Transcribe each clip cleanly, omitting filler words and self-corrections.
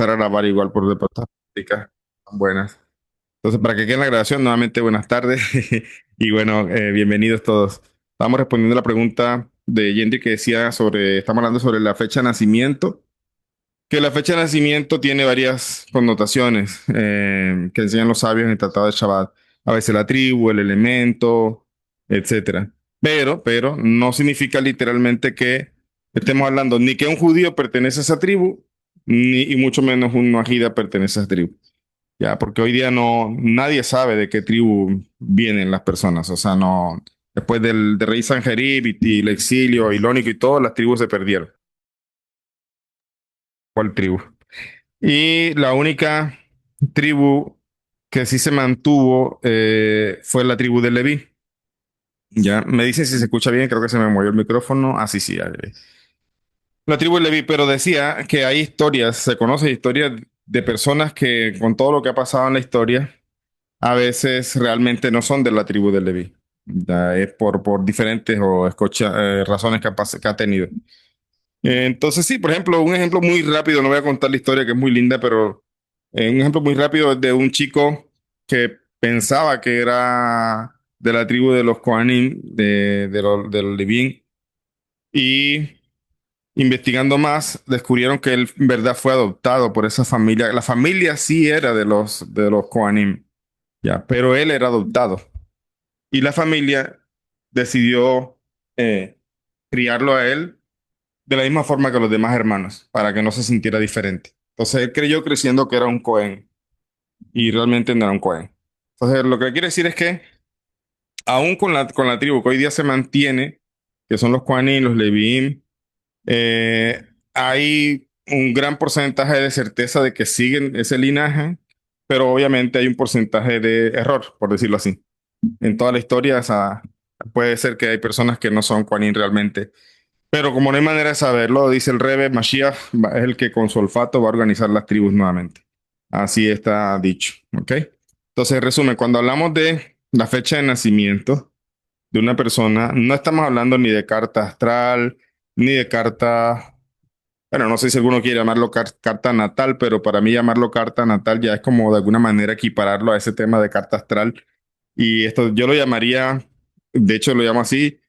empezar a grabar igual por deportes buenas. Entonces, para que quede en la grabación, nuevamente buenas tardes y bueno, bienvenidos todos. Estamos respondiendo a la pregunta de Yendi que decía estamos hablando sobre la fecha de nacimiento, que la fecha de nacimiento tiene varias connotaciones que enseñan los sabios en el Tratado de Shabbat. A veces la tribu, el elemento, etcétera. Pero no significa literalmente que estemos hablando ni que un judío pertenece a esa tribu, ni y mucho menos un noahida pertenece a esa tribu. Ya, porque hoy día nadie sabe de qué tribu vienen las personas. O sea, no, después del rey Sanjerib y el exilio ilónico y todo, las tribus se perdieron. ¿Cuál tribu? Y la única tribu que sí se mantuvo fue la tribu de Leví. Ya, me dicen si se escucha bien, creo que se me movió el micrófono. Ah, sí, sí. La tribu de Leví, pero decía que hay historias, se conoce historias de personas que con todo lo que ha pasado en la historia, a veces realmente no son de la tribu de Leví. Ya, es por diferentes razones que ha tenido. Entonces, sí, por ejemplo, un ejemplo muy rápido, no voy a contar la historia que es muy linda, pero un ejemplo muy rápido es de un chico que pensaba que era de la tribu de los Kohanim, de los Levín, y investigando más, descubrieron que él en verdad fue adoptado por esa familia. La familia sí era de los Kohanim, ya, pero él era adoptado. Y la familia decidió eh, criarlo a él de la misma forma que los demás hermanos, para que no se sintiera diferente. Entonces él creyó creciendo que era un Cohen y realmente no era un Cohen. Entonces lo que quiere decir es que aún con la tribu que hoy día se mantiene, que son los Kohanim, los Leviim, hay un gran porcentaje de certeza de que siguen ese linaje, pero obviamente hay un porcentaje de error, por decirlo así. En toda la historia, puede ser que hay personas que no son Kohanim realmente. Pero como no hay manera de saberlo, dice el Rebbe, Mashiach es el que con su olfato va a organizar las tribus nuevamente. Así está dicho, ¿ok? Entonces, en resumen, cuando hablamos de la fecha de nacimiento de una persona, no estamos hablando ni de carta astral, ni de carta, bueno, no sé si alguno quiere llamarlo carta natal, pero para mí llamarlo carta natal ya es como de alguna manera equipararlo a ese tema de carta astral. Y esto yo lo llamaría, de hecho lo llamo así,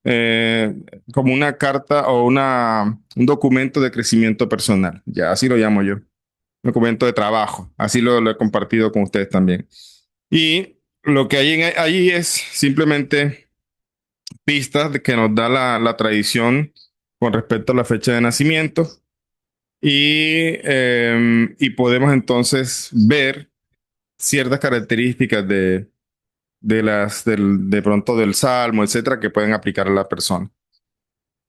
eh, como una carta o un documento de crecimiento personal. Ya, así lo llamo yo. Documento de trabajo. Así lo he compartido con ustedes también. Y lo que hay allí es simplemente pistas que nos da la tradición con respecto a la fecha de nacimiento. Y podemos entonces ver ciertas características de pronto del salmo, etcétera, que pueden aplicar a la persona.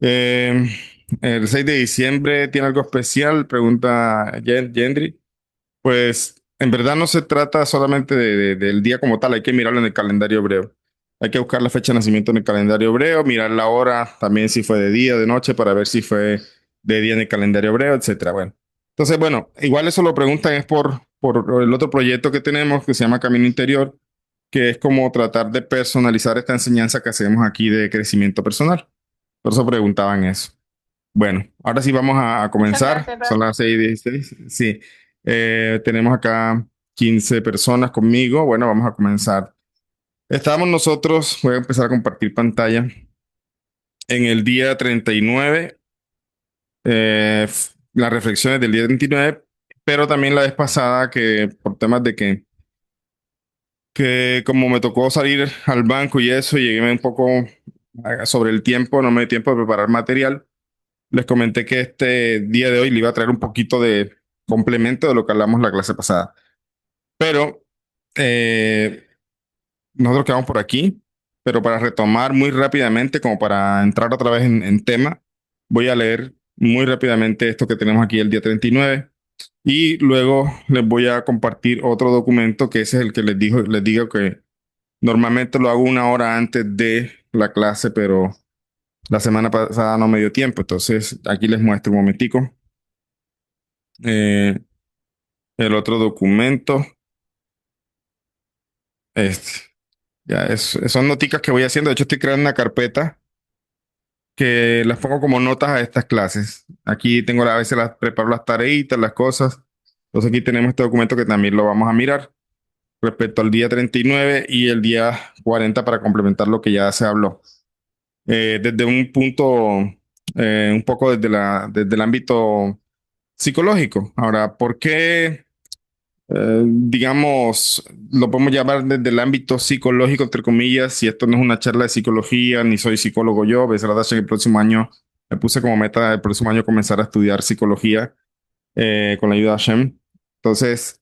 Eh, el 6 de diciembre tiene algo especial, pregunta Gendry. Pues en verdad no se trata solamente del día como tal, hay que mirarlo en el calendario hebreo. Hay que buscar la fecha de nacimiento en el calendario hebreo, mirar la hora, también si fue de día o de noche, para ver si fue de día en el calendario hebreo, etcétera. Bueno, entonces, bueno, igual eso lo preguntan es por el otro proyecto que tenemos que se llama Camino Interior, que es como tratar de personalizar esta enseñanza que hacemos aquí de crecimiento personal. Por eso preguntaban eso. Bueno, ahora sí vamos a Muchas comenzar. gracias, Son Ray. las 6:16. Sí. Tenemos acá 15 personas conmigo. Bueno, vamos a comenzar. Estábamos nosotros, voy a empezar a compartir pantalla, en el día 39, las reflexiones del día 39, pero también la vez pasada que por temas de que como me tocó salir al banco y eso, llegué un poco sobre el tiempo, no me dio tiempo de preparar material. Les comenté que este día de hoy le iba a traer un poquito de complemento de lo que hablamos la clase pasada. Pero eh, nosotros quedamos por aquí, pero para retomar muy rápidamente, como para entrar otra vez en tema, voy a leer muy rápidamente esto que tenemos aquí el día 39 y luego les voy a compartir otro documento que ese es el que les digo que normalmente lo hago una hora antes de la clase, pero la semana pasada no me dio tiempo, entonces aquí les muestro un momentico. Eh, el otro documento, este, son noticas que voy haciendo. De hecho, estoy creando una carpeta que las pongo como notas a estas clases. Aquí tengo a veces las preparo las tareitas, las cosas. Entonces aquí tenemos este documento que también lo vamos a mirar respecto al día 39 y el día 40 para complementar lo que ya se habló. Desde un punto, un poco desde el ámbito psicológico. Ahora, ¿por qué, digamos, lo podemos llamar desde el ámbito psicológico, entre comillas, si esto no es una charla de psicología, ni soy psicólogo yo? Besrat Hashem, el próximo año me puse como meta el próximo año comenzar a estudiar psicología con la ayuda de Hashem. Entonces,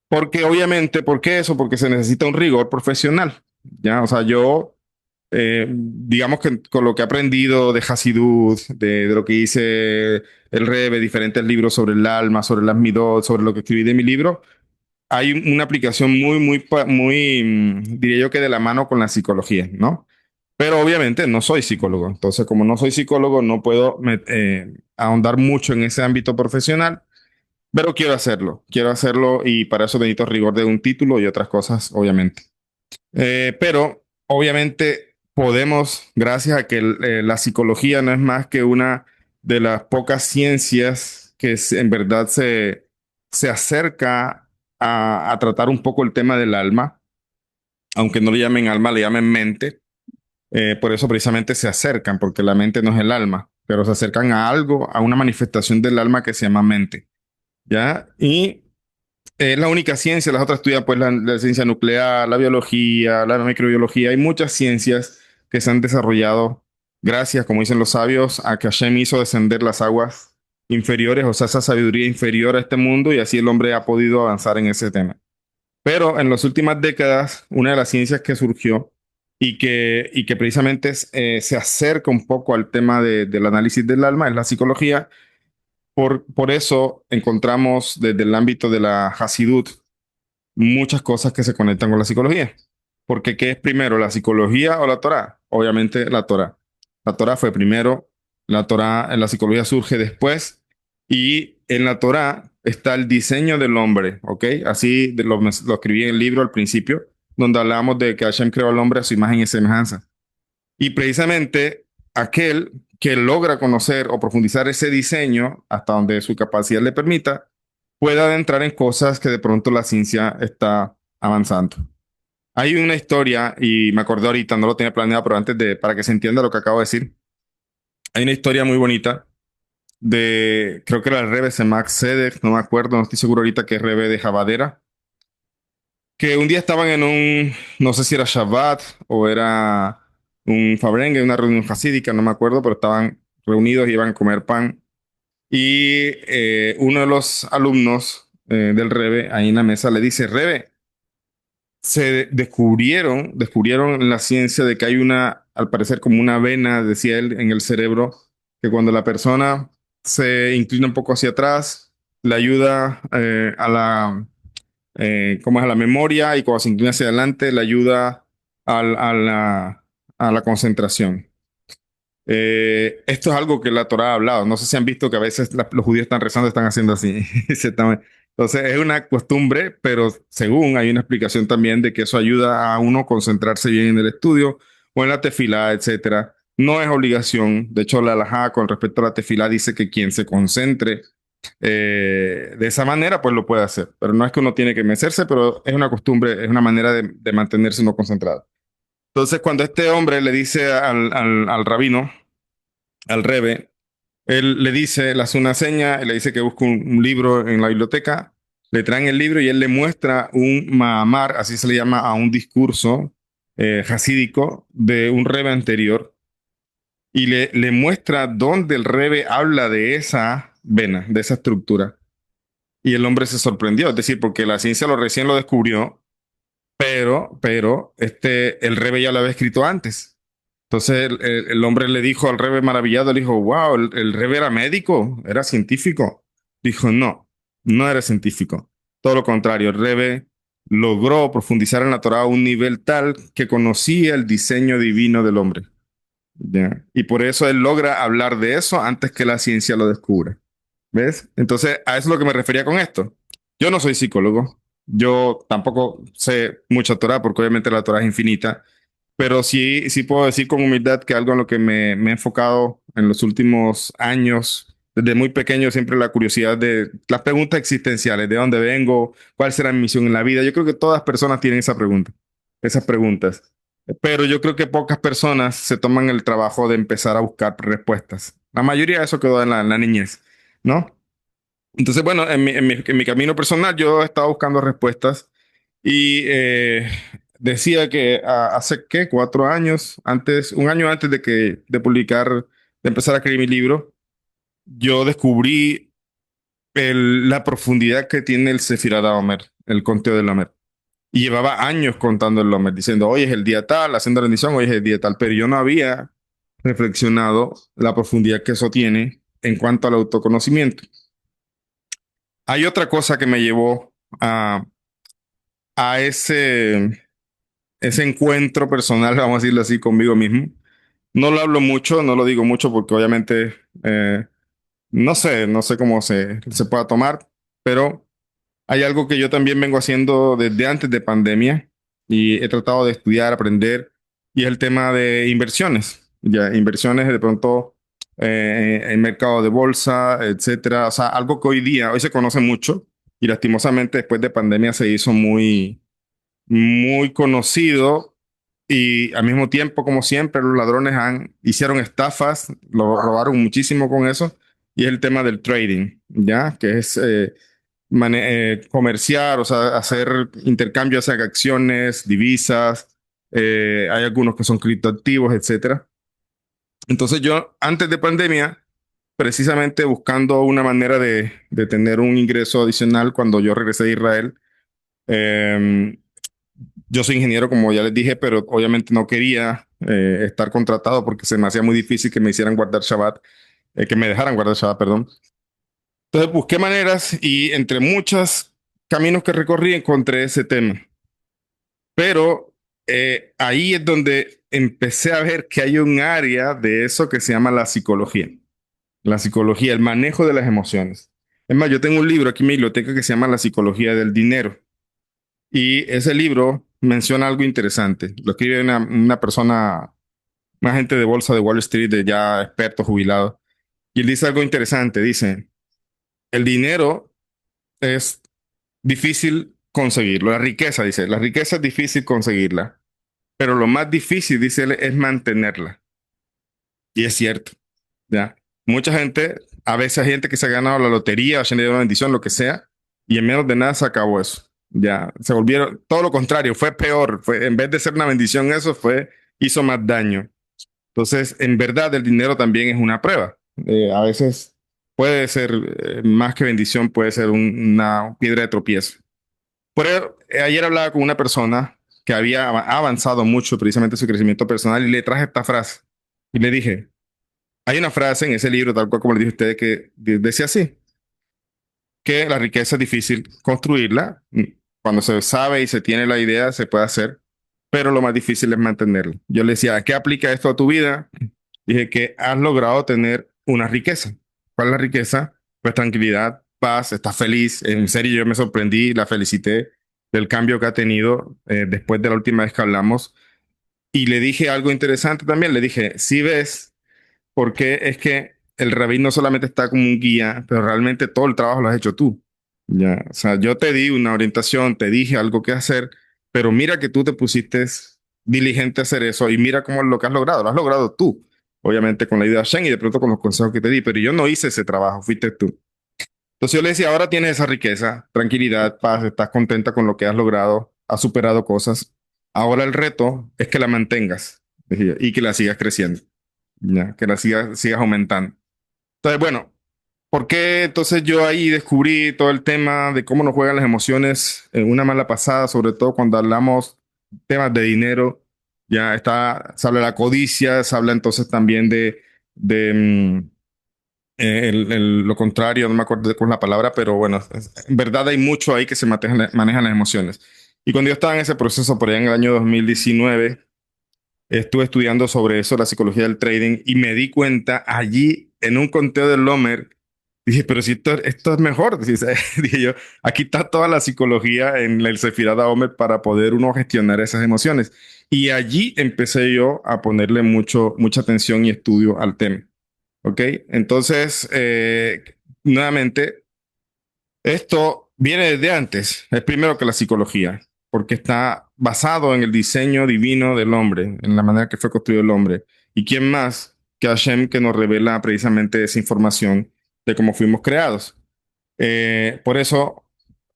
porque obviamente, ¿por qué eso? Porque se necesita un rigor profesional. Ya, o sea, yo, digamos que con lo que he aprendido de Hasidut, de lo que hice el Rebbe, diferentes libros sobre el alma, sobre las midot, sobre lo que escribí de mi libro, hay una aplicación muy, diría yo que de la mano con la psicología, ¿no? Pero obviamente no soy psicólogo. Entonces, como no soy psicólogo, no puedo ahondar mucho en ese ámbito profesional, pero quiero hacerlo y para eso necesito rigor de un título y otras cosas, obviamente. Pero obviamente podemos, gracias a que la psicología no es más que una de las pocas ciencias que en verdad se acerca a tratar un poco el tema del alma, aunque no le llamen alma, le llamen mente. Por eso precisamente se acercan, porque la mente no es el alma, pero se acercan a algo, a una manifestación del alma que se llama mente. ¿Ya? Y es la única ciencia, las otras estudian pues la ciencia nuclear, la biología, la microbiología. Hay muchas ciencias que se han desarrollado gracias, como dicen los sabios, a que Hashem hizo descender las aguas inferiores, o sea, esa sabiduría inferior a este mundo y así el hombre ha podido avanzar en ese tema. Pero en las últimas décadas, una de las ciencias que surgió y que precisamente se acerca un poco al tema del análisis del alma es la psicología. Por eso encontramos desde el ámbito de la Hasidut muchas cosas que se conectan con la psicología. Porque ¿qué es primero, la psicología o la Torá? Obviamente la Torá. La Torá fue primero, la Torá en la psicología surge después y en la Torá está el diseño del hombre, ¿ok? Así lo escribí en el libro al principio, donde hablábamos de que Hashem creó al hombre a su imagen y semejanza. Y precisamente aquel que logra conocer o profundizar ese diseño hasta donde su capacidad le permita, puede adentrar en cosas que de pronto la ciencia está avanzando. Hay una historia, y me acordé ahorita, no lo tenía planeado, pero para que se entienda lo que acabo de decir, hay una historia muy bonita creo que era el Rebbe Semak Sedek, no me acuerdo, no estoy seguro ahorita que es Rebbe de Jabadera, que un día estaban no sé si era Shabbat o era un Fabrengue, una reunión hasídica, no me acuerdo, pero estaban reunidos y iban a comer pan. Y uno de los alumnos del Rebe, ahí en la mesa, le dice, Rebe, descubrieron en la ciencia de que hay al parecer como una vena, decía él, en el cerebro, que cuando la persona se inclina un poco hacia atrás, le ayuda como es a la memoria y cuando se inclina hacia adelante le ayuda a la concentración. Esto es algo que la Torá ha hablado. No sé si han visto que a veces los judíos están rezando, están haciendo así. Entonces es una costumbre, pero según hay una explicación también de que eso ayuda a uno a concentrarse bien en el estudio o en la tefilá, etcétera. No es obligación. De hecho, la halajá con respecto a la tefilá dice que quien se concentre de esa manera, pues lo puede hacer. Pero no es que uno tiene que mecerse, pero es una costumbre, es una manera de mantenerse uno concentrado. Entonces, cuando este hombre le dice al rabino, al rebe, él le dice, le hace una seña, le dice que busque un libro en la biblioteca, le traen el libro y él le muestra un mahamar, así se le llama a un discurso hasídico de un rebe anterior, y le muestra dónde el rebe habla de esa vena, de esa estructura. Y el hombre se sorprendió, es decir, porque la ciencia recién lo descubrió, pero el rebe ya lo había escrito antes. Entonces el hombre le dijo al rebe maravillado, le dijo, wow, el rebe era médico, era científico. Dijo, no, no era científico. Todo lo contrario, el rebe logró profundizar en la Torah a un nivel tal que conocía el diseño divino del hombre. ¿Ya? Y por eso él logra hablar de eso antes que la ciencia lo descubra. ¿Ves? Entonces, a eso es lo que me refería con esto. Yo no soy psicólogo, yo tampoco sé mucha Torah, porque obviamente la Torah es infinita, pero sí puedo decir con humildad que algo en lo que me he enfocado en los últimos años Desde muy pequeño siempre la curiosidad de las preguntas existenciales, de dónde vengo, cuál será mi misión en la vida. Yo creo que todas personas tienen esa pregunta, esas preguntas. Pero yo creo que pocas personas se toman el trabajo de empezar a buscar respuestas. La mayoría de eso quedó en la niñez, ¿no? Entonces, bueno, en mi camino personal yo he estado buscando respuestas y decía que hace, ¿qué? 4 años, antes, un año antes de publicar, de empezar a escribir mi libro, yo descubrí la profundidad que tiene el Sefirah Omer, el conteo del Omer. Y llevaba años contando el Omer, diciendo, hoy es el día tal, haciendo la bendición, hoy es el día tal, pero yo no había reflexionado la profundidad que eso tiene en cuanto al autoconocimiento. Hay otra cosa que me llevó a ese encuentro personal, vamos a decirlo así, conmigo mismo. No lo hablo mucho, no lo digo mucho porque obviamente no sé cómo se pueda tomar, pero hay algo que yo también vengo haciendo desde antes de pandemia y he tratado de estudiar, aprender, y es el tema de inversiones. Ya, inversiones de pronto en mercado de bolsa, etcétera. O sea, algo que hoy se conoce mucho y lastimosamente después de pandemia se hizo muy conocido y al mismo tiempo, como siempre, los ladrones hicieron estafas, lo robaron muchísimo con eso, y es el tema del trading, ¿ya? Que es comerciar, o sea, hacer intercambios de acciones, divisas, hay algunos que son criptoactivos, etcétera. Entonces yo, antes de pandemia, precisamente buscando una manera de tener un ingreso adicional cuando yo regresé de Israel, eh, yo soy ingeniero, como ya les dije, pero obviamente no quería estar contratado porque se me hacía muy difícil que me hicieran guardar Shabbat, que me dejaran guardar Shabbat, perdón. Entonces busqué maneras y entre muchos caminos que recorrí encontré ese tema. Pero ahí es donde empecé a ver que hay un área de eso que se llama la psicología. La psicología, el manejo de las emociones. Es más, yo tengo un libro aquí en mi biblioteca que se llama La psicología del dinero. Y ese libro menciona algo interesante. Lo escribe una persona, un agente de bolsa de Wall Street, de ya experto jubilado. Y él dice algo interesante. Dice, el dinero es difícil conseguirlo. La riqueza, dice, la riqueza es difícil conseguirla. Pero lo más difícil, dice él, es mantenerla. Y es cierto, ¿ya? Mucha gente, a veces hay gente que se ha ganado la lotería, o se han dado una bendición, lo que sea, y en menos de nada se acabó eso. Ya, se volvieron, todo lo contrario, fue peor. En vez de ser una bendición, hizo más daño. Entonces, en verdad, el dinero también es una prueba. A veces puede ser más que bendición, puede ser una piedra de tropiezo. Ayer hablaba con una persona que había avanzado mucho precisamente su crecimiento personal y le traje esta frase. Y le dije, hay una frase en ese libro, tal cual como le dije a ustedes, que decía así, que la riqueza es difícil construirla. Cuando se sabe y se tiene la idea, se puede hacer, pero lo más difícil es mantenerla. Yo le decía, ¿qué aplica esto a tu vida? Dije que has logrado tener una riqueza. ¿Cuál es la riqueza? Pues tranquilidad, paz, estás feliz. En serio, yo me sorprendí, la felicité del cambio que ha tenido después de la última vez que hablamos. Y le dije algo interesante también. Le dije, si ves, porque es que el rabí no solamente está como un guía, pero realmente todo el trabajo lo has hecho tú. Ya, o sea, yo te di una orientación, te dije algo que hacer, pero mira que tú te pusiste diligente a hacer eso y mira cómo lo que has logrado, lo has logrado tú. Obviamente con la idea de Shen y de pronto con los consejos que te di, pero yo no hice ese trabajo, fuiste tú. Entonces yo le decía, ahora tienes esa riqueza, tranquilidad, paz, estás contenta con lo que has logrado, has superado cosas. Ahora el reto es que la mantengas, dije, y que la sigas creciendo, ya, que la sigas aumentando. Entonces, bueno, ¿por qué entonces yo ahí descubrí todo el tema de cómo nos juegan las emociones en una mala pasada, sobre todo cuando hablamos temas de dinero? Ya está, se habla de la codicia, se habla entonces también de lo contrario, no me acuerdo de cuál es la palabra, pero bueno, en verdad hay mucho ahí que se manejan las emociones. Y cuando yo estaba en ese proceso, por allá en el año 2019, estuve estudiando sobre eso, la psicología del trading, y me di cuenta allí en un conteo del Lomer, dije, pero si esto es mejor, dije yo, aquí está toda la psicología en el Sefirah Omer para poder uno gestionar esas emociones. Y allí empecé yo a ponerle mucha atención y estudio al tema. ¿Ok? Entonces, nuevamente, esto viene desde antes, es primero que la psicología, porque está basado en el diseño divino del hombre, en la manera que fue construido el hombre. ¿Y quién más que Hashem que nos revela precisamente esa información de cómo fuimos creados? Por eso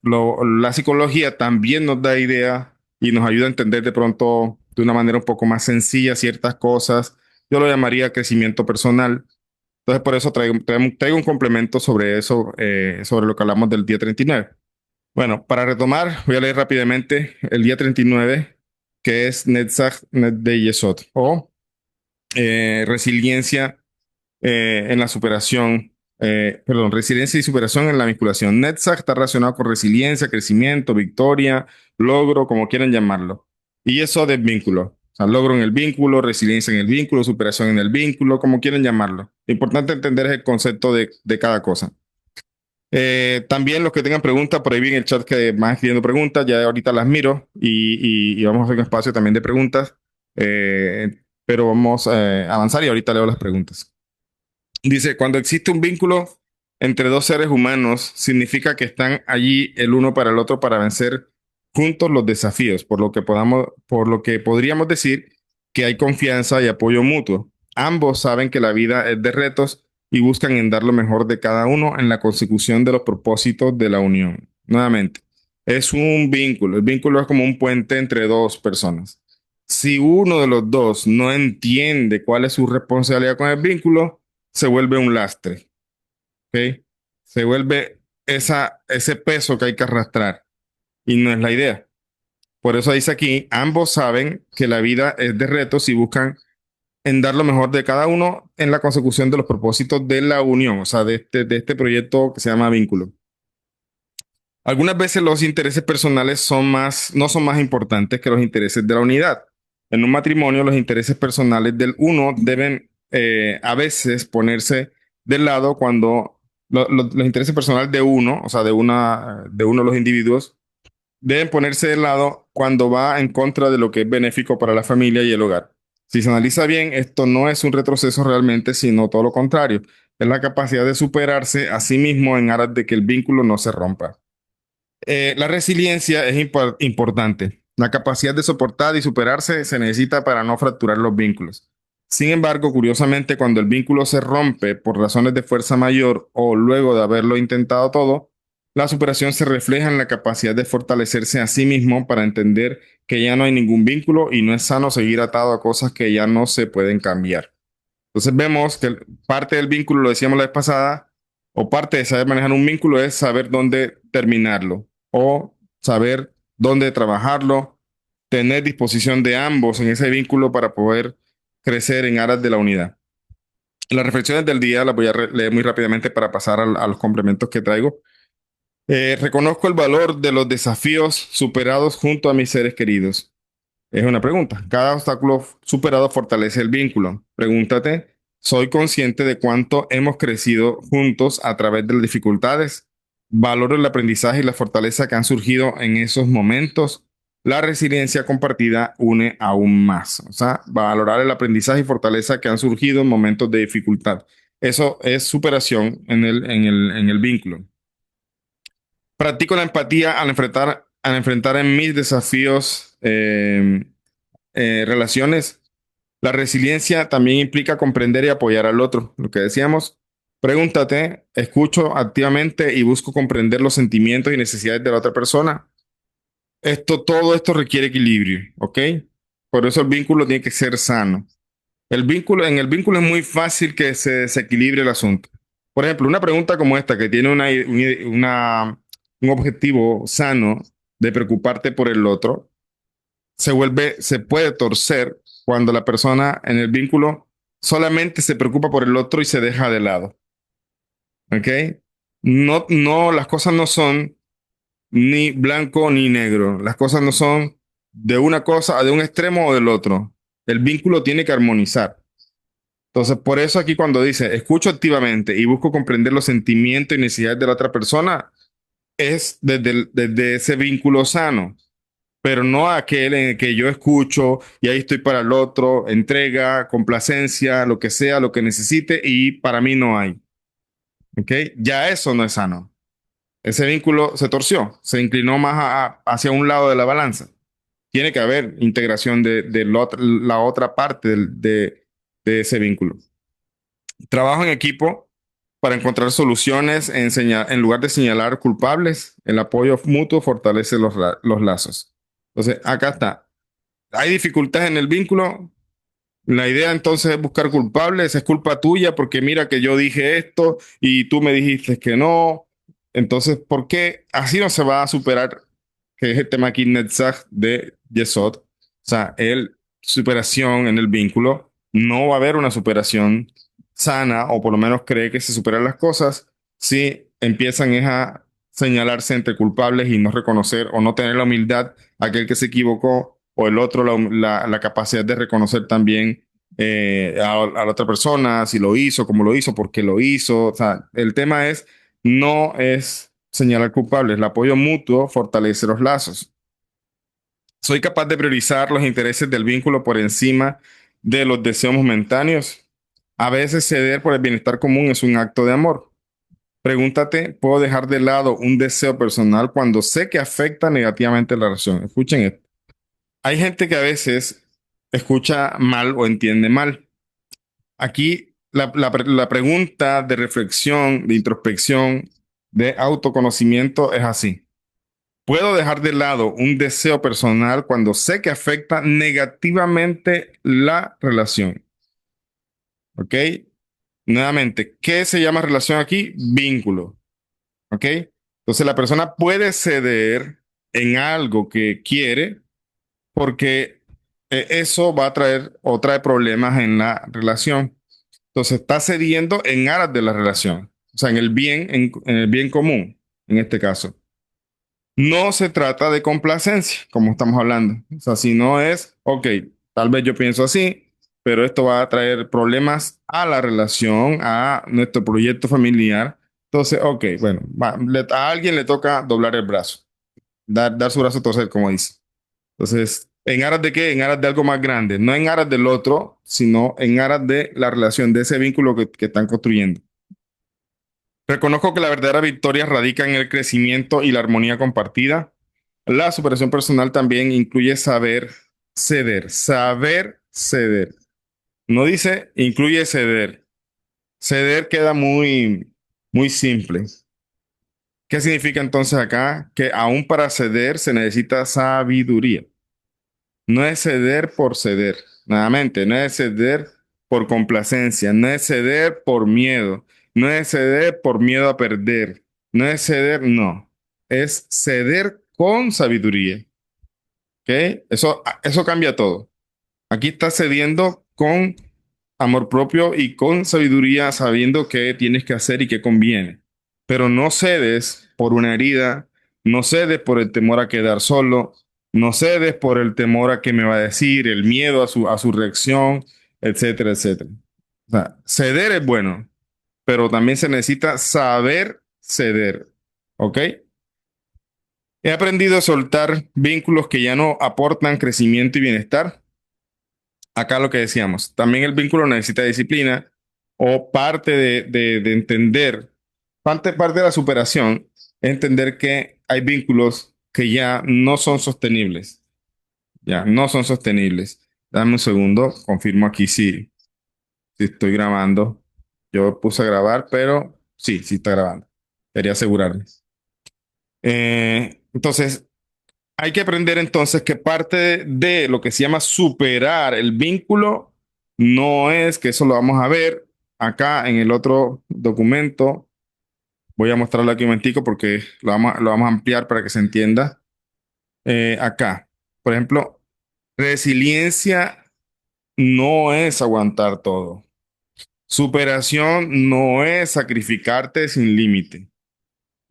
la psicología también nos da idea y nos ayuda a entender de pronto de una manera un poco más sencilla ciertas cosas. Yo lo llamaría crecimiento personal. Entonces, por eso traigo un complemento sobre eso, sobre lo que hablamos del día 39. Bueno, para retomar, voy a leer rápidamente el día 39, que es Netzach de Yesod, o resiliencia en la superación, perdón, resiliencia y superación en la vinculación. Netzach está relacionado con resiliencia, crecimiento, victoria, logro, como quieran llamarlo. Y eso de vínculo. O sea, logro en el vínculo, resiliencia en el vínculo, superación en el vínculo, como quieran llamarlo. Lo importante entender es el concepto de cada cosa. También los que tengan preguntas, por ahí vi en el chat que van escribiendo preguntas, ya ahorita las miro y vamos a hacer un espacio también de preguntas, pero vamos a avanzar y ahorita leo las preguntas. Dice, cuando existe un vínculo entre dos seres humanos, significa que están allí el uno para el otro para vencer juntos los desafíos, por lo que podríamos decir que hay confianza y apoyo mutuo. Ambos saben que la vida es de retos y buscan en dar lo mejor de cada uno en la consecución de los propósitos de la unión. Nuevamente, es un vínculo. El vínculo es como un puente entre dos personas. Si uno de los dos no entiende cuál es su responsabilidad con el vínculo, se vuelve un lastre, ¿ok? Se vuelve ese peso que hay que arrastrar y no es la idea. Por eso dice aquí, ambos saben que la vida es de retos y buscan en dar lo mejor de cada uno en la consecución de los propósitos de la unión, o sea, de este proyecto que se llama vínculo. Algunas veces los intereses personales no son más importantes que los intereses de la unidad. En un matrimonio, los intereses personales del uno deben a veces ponerse del lado cuando los intereses personales de uno, o sea, de uno de los individuos, deben ponerse del lado cuando va en contra de lo que es benéfico para la familia y el hogar. Si se analiza bien, esto no es un retroceso realmente, sino todo lo contrario. Es la capacidad de superarse a sí mismo en aras de que el vínculo no se rompa. La resiliencia es importante. La capacidad de soportar y superarse se necesita para no fracturar los vínculos. Sin embargo, curiosamente, cuando el vínculo se rompe por razones de fuerza mayor o luego de haberlo intentado todo, la superación se refleja en la capacidad de fortalecerse a sí mismo para entender que ya no hay ningún vínculo y no es sano seguir atado a cosas que ya no se pueden cambiar. Entonces vemos que parte del vínculo, lo decíamos la vez pasada, o parte de saber manejar un vínculo es saber dónde terminarlo o saber dónde trabajarlo, tener disposición de ambos en ese vínculo para poder crecer en aras de la unidad. Las reflexiones del día las voy a leer muy rápidamente para pasar a los complementos que traigo. Reconozco el valor de los desafíos superados junto a mis seres queridos. Es una pregunta. Cada obstáculo superado fortalece el vínculo. Pregúntate, ¿soy consciente de cuánto hemos crecido juntos a través de las dificultades? Valoro el aprendizaje y la fortaleza que han surgido en esos momentos. La resiliencia compartida une aún más. O sea, valorar el aprendizaje y fortaleza que han surgido en momentos de dificultad. Eso es superación en el vínculo. Practico la empatía al enfrentar en mis desafíos relaciones. La resiliencia también implica comprender y apoyar al otro. Lo que decíamos, pregúntate, escucho activamente y busco comprender los sentimientos y necesidades de la otra persona. Todo esto requiere equilibrio, ¿ok? Por eso el vínculo tiene que ser sano. En el vínculo es muy fácil que se desequilibre el asunto. Por ejemplo, una pregunta como esta, que tiene un objetivo sano de preocuparte por el otro, se puede torcer cuando la persona en el vínculo solamente se preocupa por el otro y se deja de lado. ¿Ok? No, las cosas no son ni blanco ni negro. Las cosas no son de una cosa, de un extremo o del otro. El vínculo tiene que armonizar. Entonces, por eso aquí cuando dice, escucho activamente y busco comprender los sentimientos y necesidades de la otra persona, es desde ese vínculo sano. pero no aquel en el que yo escucho y ahí estoy para el otro, entrega, complacencia, lo que sea, lo que necesite y para mí no hay. ¿Ok? Ya eso no es sano. Ese vínculo se torció, se inclinó más hacia un lado de la balanza. Tiene que haber integración de la otra parte de ese vínculo. Trabajo en equipo para encontrar soluciones en lugar de señalar culpables. El apoyo mutuo fortalece los lazos. Entonces, acá está. Hay dificultades en el vínculo. La idea entonces es buscar culpables, es culpa tuya porque mira que yo dije esto y tú me dijiste que no. Entonces, ¿por qué así no se va a superar? Que es el tema aquí Netzach de Yesod. O sea, el superación en el vínculo, no va a haber una superación sana, o por lo menos cree que se superan las cosas si empiezan es a señalarse entre culpables y no reconocer o no tener la humildad aquel que se equivocó o el otro la capacidad de reconocer también a la otra persona, si lo hizo, cómo lo hizo, por qué lo hizo. O sea, el tema es, no es señalar culpables, el apoyo mutuo fortalece los lazos. Soy capaz de priorizar los intereses del vínculo por encima de los deseos momentáneos. A veces ceder por el bienestar común es un acto de amor. Pregúntate, ¿puedo dejar de lado un deseo personal cuando sé que afecta negativamente la relación? Escuchen esto. Hay gente que a veces escucha mal o entiende mal. Aquí la pregunta de reflexión, de introspección, de autoconocimiento es así. ¿Puedo dejar de lado un deseo personal cuando sé que afecta negativamente la relación? ¿Ok? Nuevamente, ¿qué se llama relación aquí? Vínculo. ¿Ok? Entonces la persona puede ceder en algo que quiere porque eso va a traer o trae problemas en la relación. Entonces está cediendo en aras de la relación, o sea, en el bien común, en este caso. No se trata de complacencia, como estamos hablando. O sea, si no es, ok, tal vez yo pienso así, pero esto va a traer problemas a la relación, a nuestro proyecto familiar. Entonces, ok, bueno, a alguien le toca doblar el brazo, dar su brazo a torcer, como dice. Entonces, ¿en aras de qué? En aras de algo más grande, no en aras del otro, sino en aras de la relación, de ese vínculo que están construyendo. Reconozco que la verdadera victoria radica en el crecimiento y la armonía compartida. La superación personal también incluye saber ceder, saber ceder. No dice incluye ceder. Ceder queda muy simple. ¿Qué significa entonces acá? Que aún para ceder se necesita sabiduría. No es ceder por ceder. Nuevamente, no es ceder por complacencia, no es ceder por miedo, no es ceder por miedo a perder, no es ceder, no. Es ceder con sabiduría. ¿Ok? Eso cambia todo. Aquí estás cediendo con amor propio y con sabiduría, sabiendo qué tienes que hacer y qué conviene. Pero no cedes por una herida, no cedes por el temor a quedar solo, no cedes por el temor a qué me va a decir, el miedo a su reacción, etcétera, etcétera. O sea, ceder es bueno, pero también se necesita saber ceder. ¿Ok? He aprendido a soltar vínculos que ya no aportan crecimiento y bienestar. Acá lo que decíamos, también el vínculo necesita disciplina o parte de entender, parte de la superación es entender que hay vínculos que ya no son sostenibles, ya no son sostenibles. Dame un segundo, confirmo aquí si estoy grabando. Yo puse a grabar, pero sí está grabando. Quería asegurarme. Entonces, hay que aprender entonces que parte de lo que se llama superar el vínculo no es que eso lo vamos a ver acá en el otro documento. Voy a mostrarlo aquí un momentico porque lo vamos a ampliar para que se entienda. Acá, por ejemplo, resiliencia no es aguantar todo. Superación no es sacrificarte sin límite.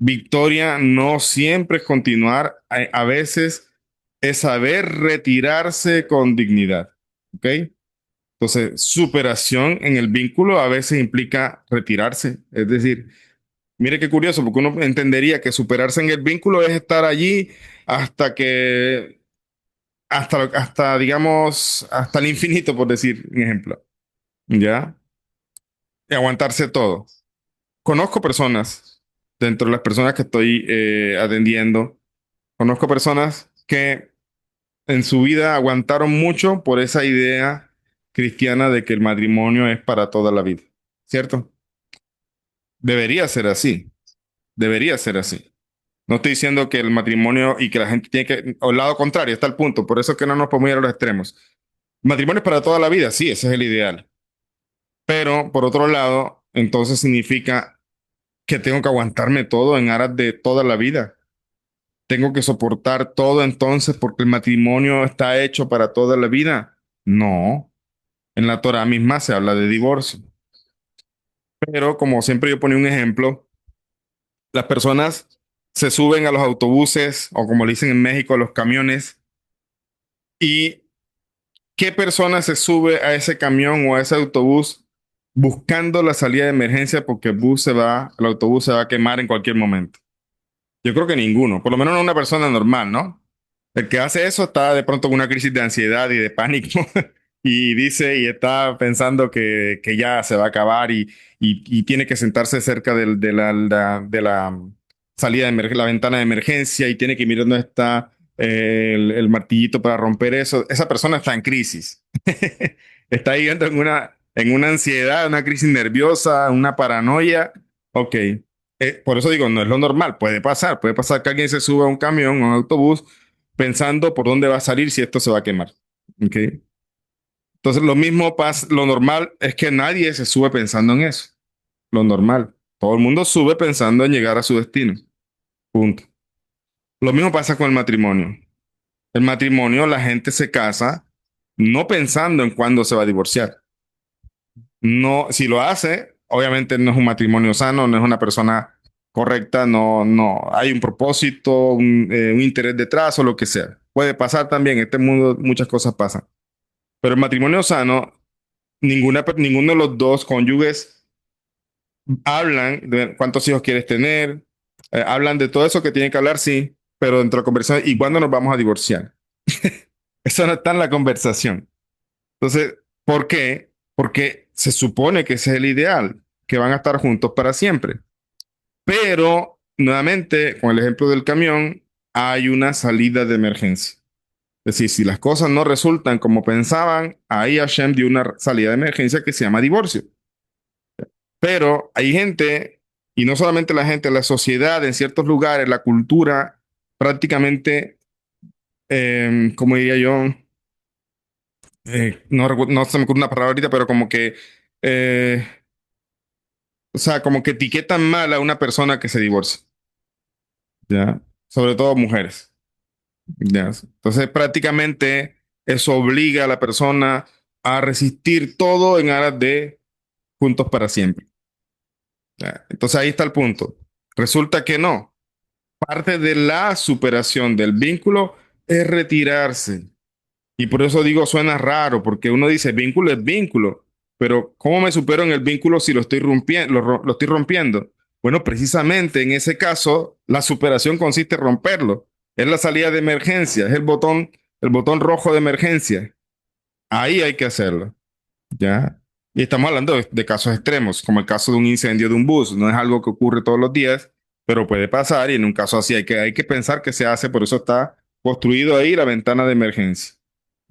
Victoria no siempre es continuar, a veces es saber retirarse con dignidad. ¿Ok? Entonces, superación en el vínculo a veces implica retirarse. Es decir, mire qué curioso, porque uno entendería que superarse en el vínculo es estar allí hasta que digamos, hasta el infinito, por decir un ejemplo, ¿ya? Y aguantarse todo. Conozco personas, dentro de las personas que estoy atendiendo, conozco personas que en su vida aguantaron mucho por esa idea cristiana de que el matrimonio es para toda la vida, ¿cierto? Debería ser así, debería ser así. No estoy diciendo que el matrimonio y que la gente tiene que, o el lado contrario, está el punto, por eso es que no nos podemos ir a los extremos. Matrimonio es para toda la vida, sí, ese es el ideal. Pero por otro lado, entonces significa que tengo que aguantarme todo en aras de toda la vida. Tengo que soportar todo entonces porque el matrimonio está hecho para toda la vida. No, en la Torah misma se habla de divorcio. Pero como siempre yo ponía un ejemplo, las personas se suben a los autobuses o como le dicen en México, a los camiones. ¿Y qué persona se sube a ese camión o a ese autobús buscando la salida de emergencia porque el autobús se va a quemar en cualquier momento? Yo creo que ninguno, por lo menos no una persona normal, ¿no? El que hace eso está de pronto con una crisis de ansiedad y de pánico y dice y está pensando que ya se va a acabar y tiene que sentarse cerca de la salida de la ventana de emergencia y tiene que mirar dónde está el martillito para romper eso. Esa persona está en crisis. Está viviendo en una ansiedad, una crisis nerviosa, una paranoia. Ok. Por eso digo, no es lo normal, puede pasar que alguien se suba a un camión o un autobús pensando por dónde va a salir si esto se va a quemar. ¿Ok? Entonces, lo mismo pasa, lo normal es que nadie se sube pensando en eso. Lo normal. Todo el mundo sube pensando en llegar a su destino. Punto. Lo mismo pasa con el matrimonio. El matrimonio, la gente se casa no pensando en cuándo se va a divorciar. No, si lo hace, obviamente no es un matrimonio sano, no es una persona correcta, no hay un propósito, un interés detrás o lo que sea. Puede pasar también, en este mundo muchas cosas pasan. Pero el matrimonio sano, ninguno de los dos cónyuges hablan de cuántos hijos quieres tener, hablan de todo eso que tienen que hablar, sí, pero dentro de la conversación, ¿y cuándo nos vamos a divorciar? Eso no está en la conversación. Entonces, ¿por qué? Porque se supone que ese es el ideal, que van a estar juntos para siempre. Pero, nuevamente, con el ejemplo del camión, hay una salida de emergencia. Es decir, si las cosas no resultan como pensaban, ahí Hashem dio una salida de emergencia que se llama divorcio. Pero hay gente, y no solamente la gente, la sociedad en ciertos lugares, la cultura, prácticamente, como diría yo, no se me ocurre una palabra ahorita, pero como que, eh, o sea, como que etiquetan mal a una persona que se divorcia, ¿ya? Sobre todo mujeres, ¿ya? Entonces, prácticamente eso obliga a la persona a resistir todo en aras de juntos para siempre, ¿ya? Entonces, ahí está el punto. Resulta que no. Parte de la superación del vínculo es retirarse. Y por eso digo, suena raro, porque uno dice, vínculo es vínculo, pero ¿cómo me supero en el vínculo si lo estoy rompiendo? Lo estoy rompiendo. Bueno, precisamente en ese caso, la superación consiste en romperlo. Es la salida de emergencia, es el botón rojo de emergencia. Ahí hay que hacerlo, ¿ya? Y estamos hablando de casos extremos, como el caso de un incendio de un bus. No es algo que ocurre todos los días, pero puede pasar y en un caso así hay que pensar que se hace, por eso está construido ahí la ventana de emergencia.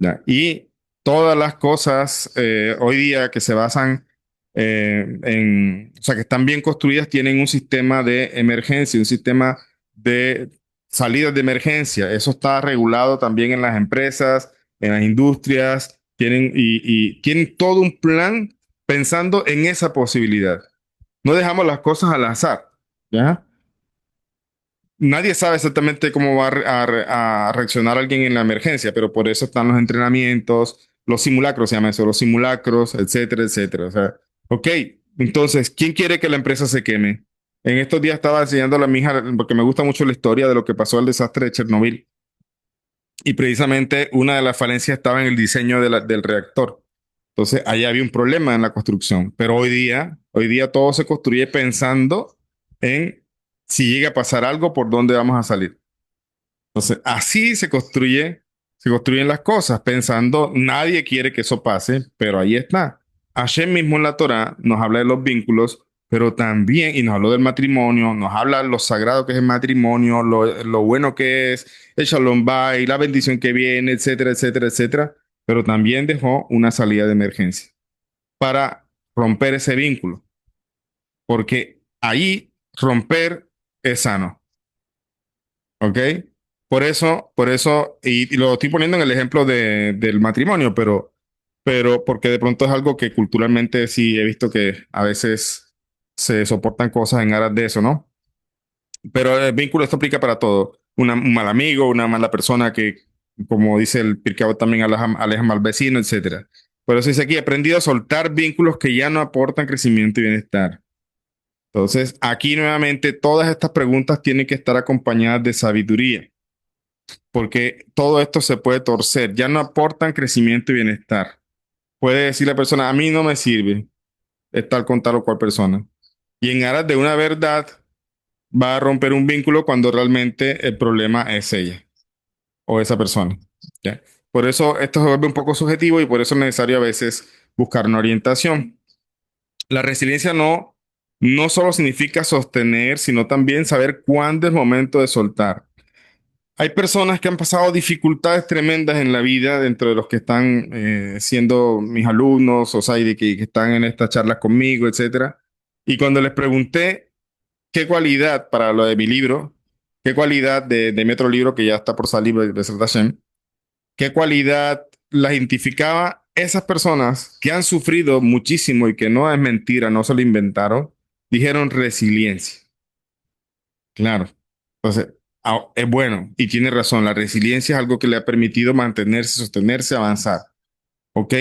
¿Ya? Y todas las cosas hoy día que se basan o sea, que están bien construidas, tienen un sistema de emergencia, un sistema de salidas de emergencia. Eso está regulado también en las empresas, en las industrias, y tienen todo un plan pensando en esa posibilidad. No dejamos las cosas al azar, ¿ya? Nadie sabe exactamente cómo va a reaccionar alguien en la emergencia, pero por eso están los entrenamientos, los simulacros, se llama eso, los simulacros, etcétera, etcétera. O sea, ok, entonces, ¿quién quiere que la empresa se queme? En estos días estaba enseñando a mi hija, porque me gusta mucho la historia de lo que pasó al desastre de Chernobyl, y precisamente una de las falencias estaba en el diseño del reactor. Entonces, ahí había un problema en la construcción, pero hoy día todo se construye pensando en si llega a pasar algo, por dónde vamos a salir. Entonces, así se construye. Se construyen las cosas pensando, nadie quiere que eso pase, pero ahí está. Hashem mismo en la Torá nos habla de los vínculos, pero también, y nos habló del matrimonio, nos habla de lo sagrado que es el matrimonio, lo bueno que es el Shalom Bay, la bendición que viene, etcétera, etcétera, etcétera. Pero también dejó una salida de emergencia para romper ese vínculo, porque ahí romper es sano. ¿Ok? Y lo estoy poniendo en el ejemplo del matrimonio, pero porque de pronto es algo que culturalmente sí he visto que a veces se soportan cosas en aras de eso, ¿no? Pero el vínculo esto aplica para todo. Un mal amigo, una mala persona que, como dice el Pirkei Avot, también aleja mal vecino, etcétera. Por eso dice aquí, he aprendido a soltar vínculos que ya no aportan crecimiento y bienestar. Entonces, aquí nuevamente, todas estas preguntas tienen que estar acompañadas de sabiduría porque todo esto se puede torcer, ya no aportan crecimiento y bienestar. Puede decir la persona, a mí no me sirve estar con tal o cual persona. Y en aras de una verdad, va a romper un vínculo cuando realmente el problema es ella o esa persona. ¿Ya? Por eso esto se vuelve un poco subjetivo y por eso es necesario a veces buscar una orientación. La resiliencia no solo significa sostener, sino también saber cuándo es momento de soltar. Hay personas que han pasado dificultades tremendas en la vida dentro de los que están siendo mis alumnos, o sea, y de que están en estas charlas conmigo, etcétera. Y cuando les pregunté qué cualidad para lo de mi libro, qué cualidad de mi otro libro que ya está por salir, Besrat Hashem, qué cualidad la identificaba esas personas que han sufrido muchísimo y que no es mentira, no se lo inventaron, dijeron resiliencia. Claro. Entonces, es bueno y tiene razón. La resiliencia es algo que le ha permitido mantenerse, sostenerse, avanzar. ¿Ok?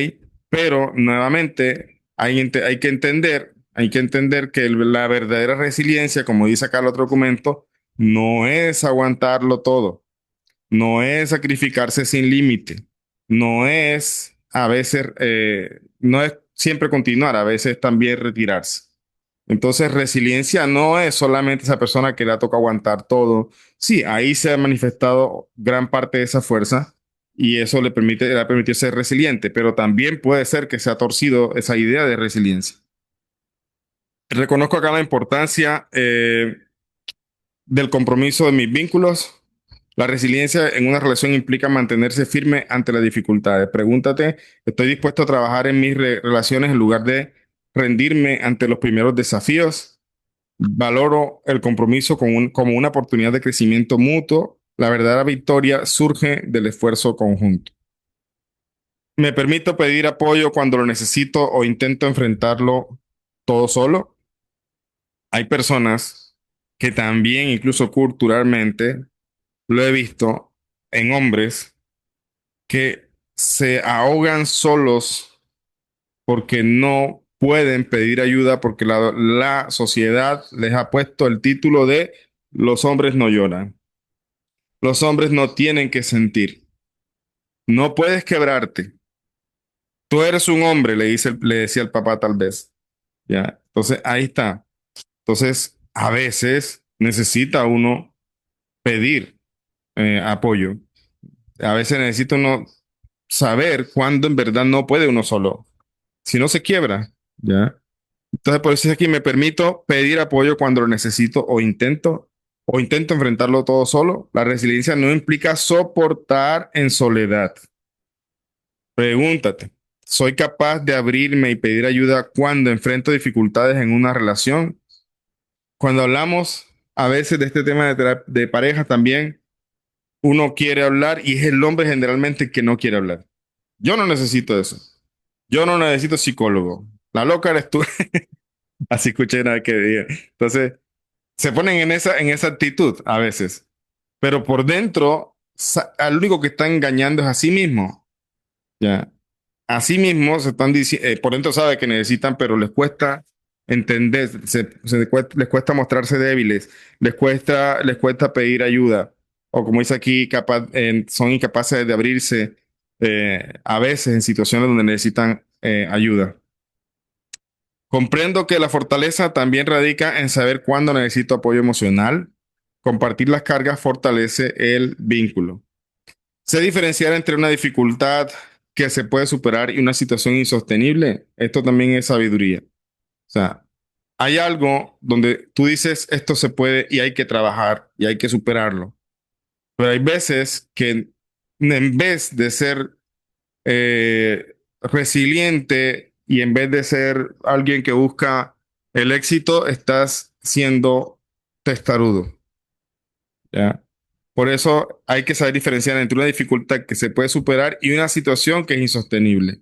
Pero nuevamente hay que entender que la verdadera resiliencia, como dice acá el otro documento, no es aguantarlo todo, no es sacrificarse sin límite, no es a veces, no es siempre continuar, a veces también retirarse. Entonces, resiliencia no es solamente esa persona que le ha tocado aguantar todo. Sí, ahí se ha manifestado gran parte de esa fuerza y eso le ha permitido ser resiliente, pero también puede ser que se ha torcido esa idea de resiliencia. Reconozco acá la importancia del compromiso de mis vínculos. La resiliencia en una relación implica mantenerse firme ante las dificultades. Pregúntate, ¿estoy dispuesto a trabajar en mis relaciones en lugar de rendirme ante los primeros desafíos? Valoro el compromiso como una oportunidad de crecimiento mutuo. La verdadera victoria surge del esfuerzo conjunto. Me permito pedir apoyo cuando lo necesito o intento enfrentarlo todo solo. Hay personas que también, incluso culturalmente, lo he visto en hombres que se ahogan solos porque no pueden pedir ayuda porque la sociedad les ha puesto el título de los hombres no lloran. Los hombres no tienen que sentir. No puedes quebrarte. Tú eres un hombre, le decía el papá tal vez. ¿Ya? Entonces, ahí está. Entonces, a veces necesita uno pedir apoyo. A veces necesita uno saber cuándo en verdad no puede uno solo. Si no se quiebra, ¿ya? Entonces, por eso es que me permito pedir apoyo cuando lo necesito o intento enfrentarlo todo solo. La resiliencia no implica soportar en soledad. Pregúntate, ¿soy capaz de abrirme y pedir ayuda cuando enfrento dificultades en una relación? Cuando hablamos a veces de este tema de pareja también, uno quiere hablar y es el hombre generalmente que no quiere hablar. Yo no necesito eso. Yo no necesito psicólogo. La loca eres tú. Así escuché nada que diga. Entonces, se ponen en esa actitud a veces. Pero por dentro, al único que está engañando es a sí mismo. ¿Ya? Asimismo, se están diciendo, por dentro sabe que necesitan, pero les cuesta entender, les cuesta mostrarse débiles, les cuesta pedir ayuda, o como dice aquí, son incapaces de abrirse a veces en situaciones donde necesitan ayuda. Comprendo que la fortaleza también radica en saber cuándo necesito apoyo emocional. Compartir las cargas fortalece el vínculo. Sé diferenciar entre una dificultad que se puede superar y una situación insostenible. Esto también es sabiduría. O sea, hay algo donde tú dices esto se puede y hay que trabajar y hay que superarlo. Pero hay veces que en vez de ser resiliente y en vez de ser alguien que busca el éxito, estás siendo testarudo. ¿Ya? Por eso hay que saber diferenciar entre una dificultad que se puede superar y una situación que es insostenible.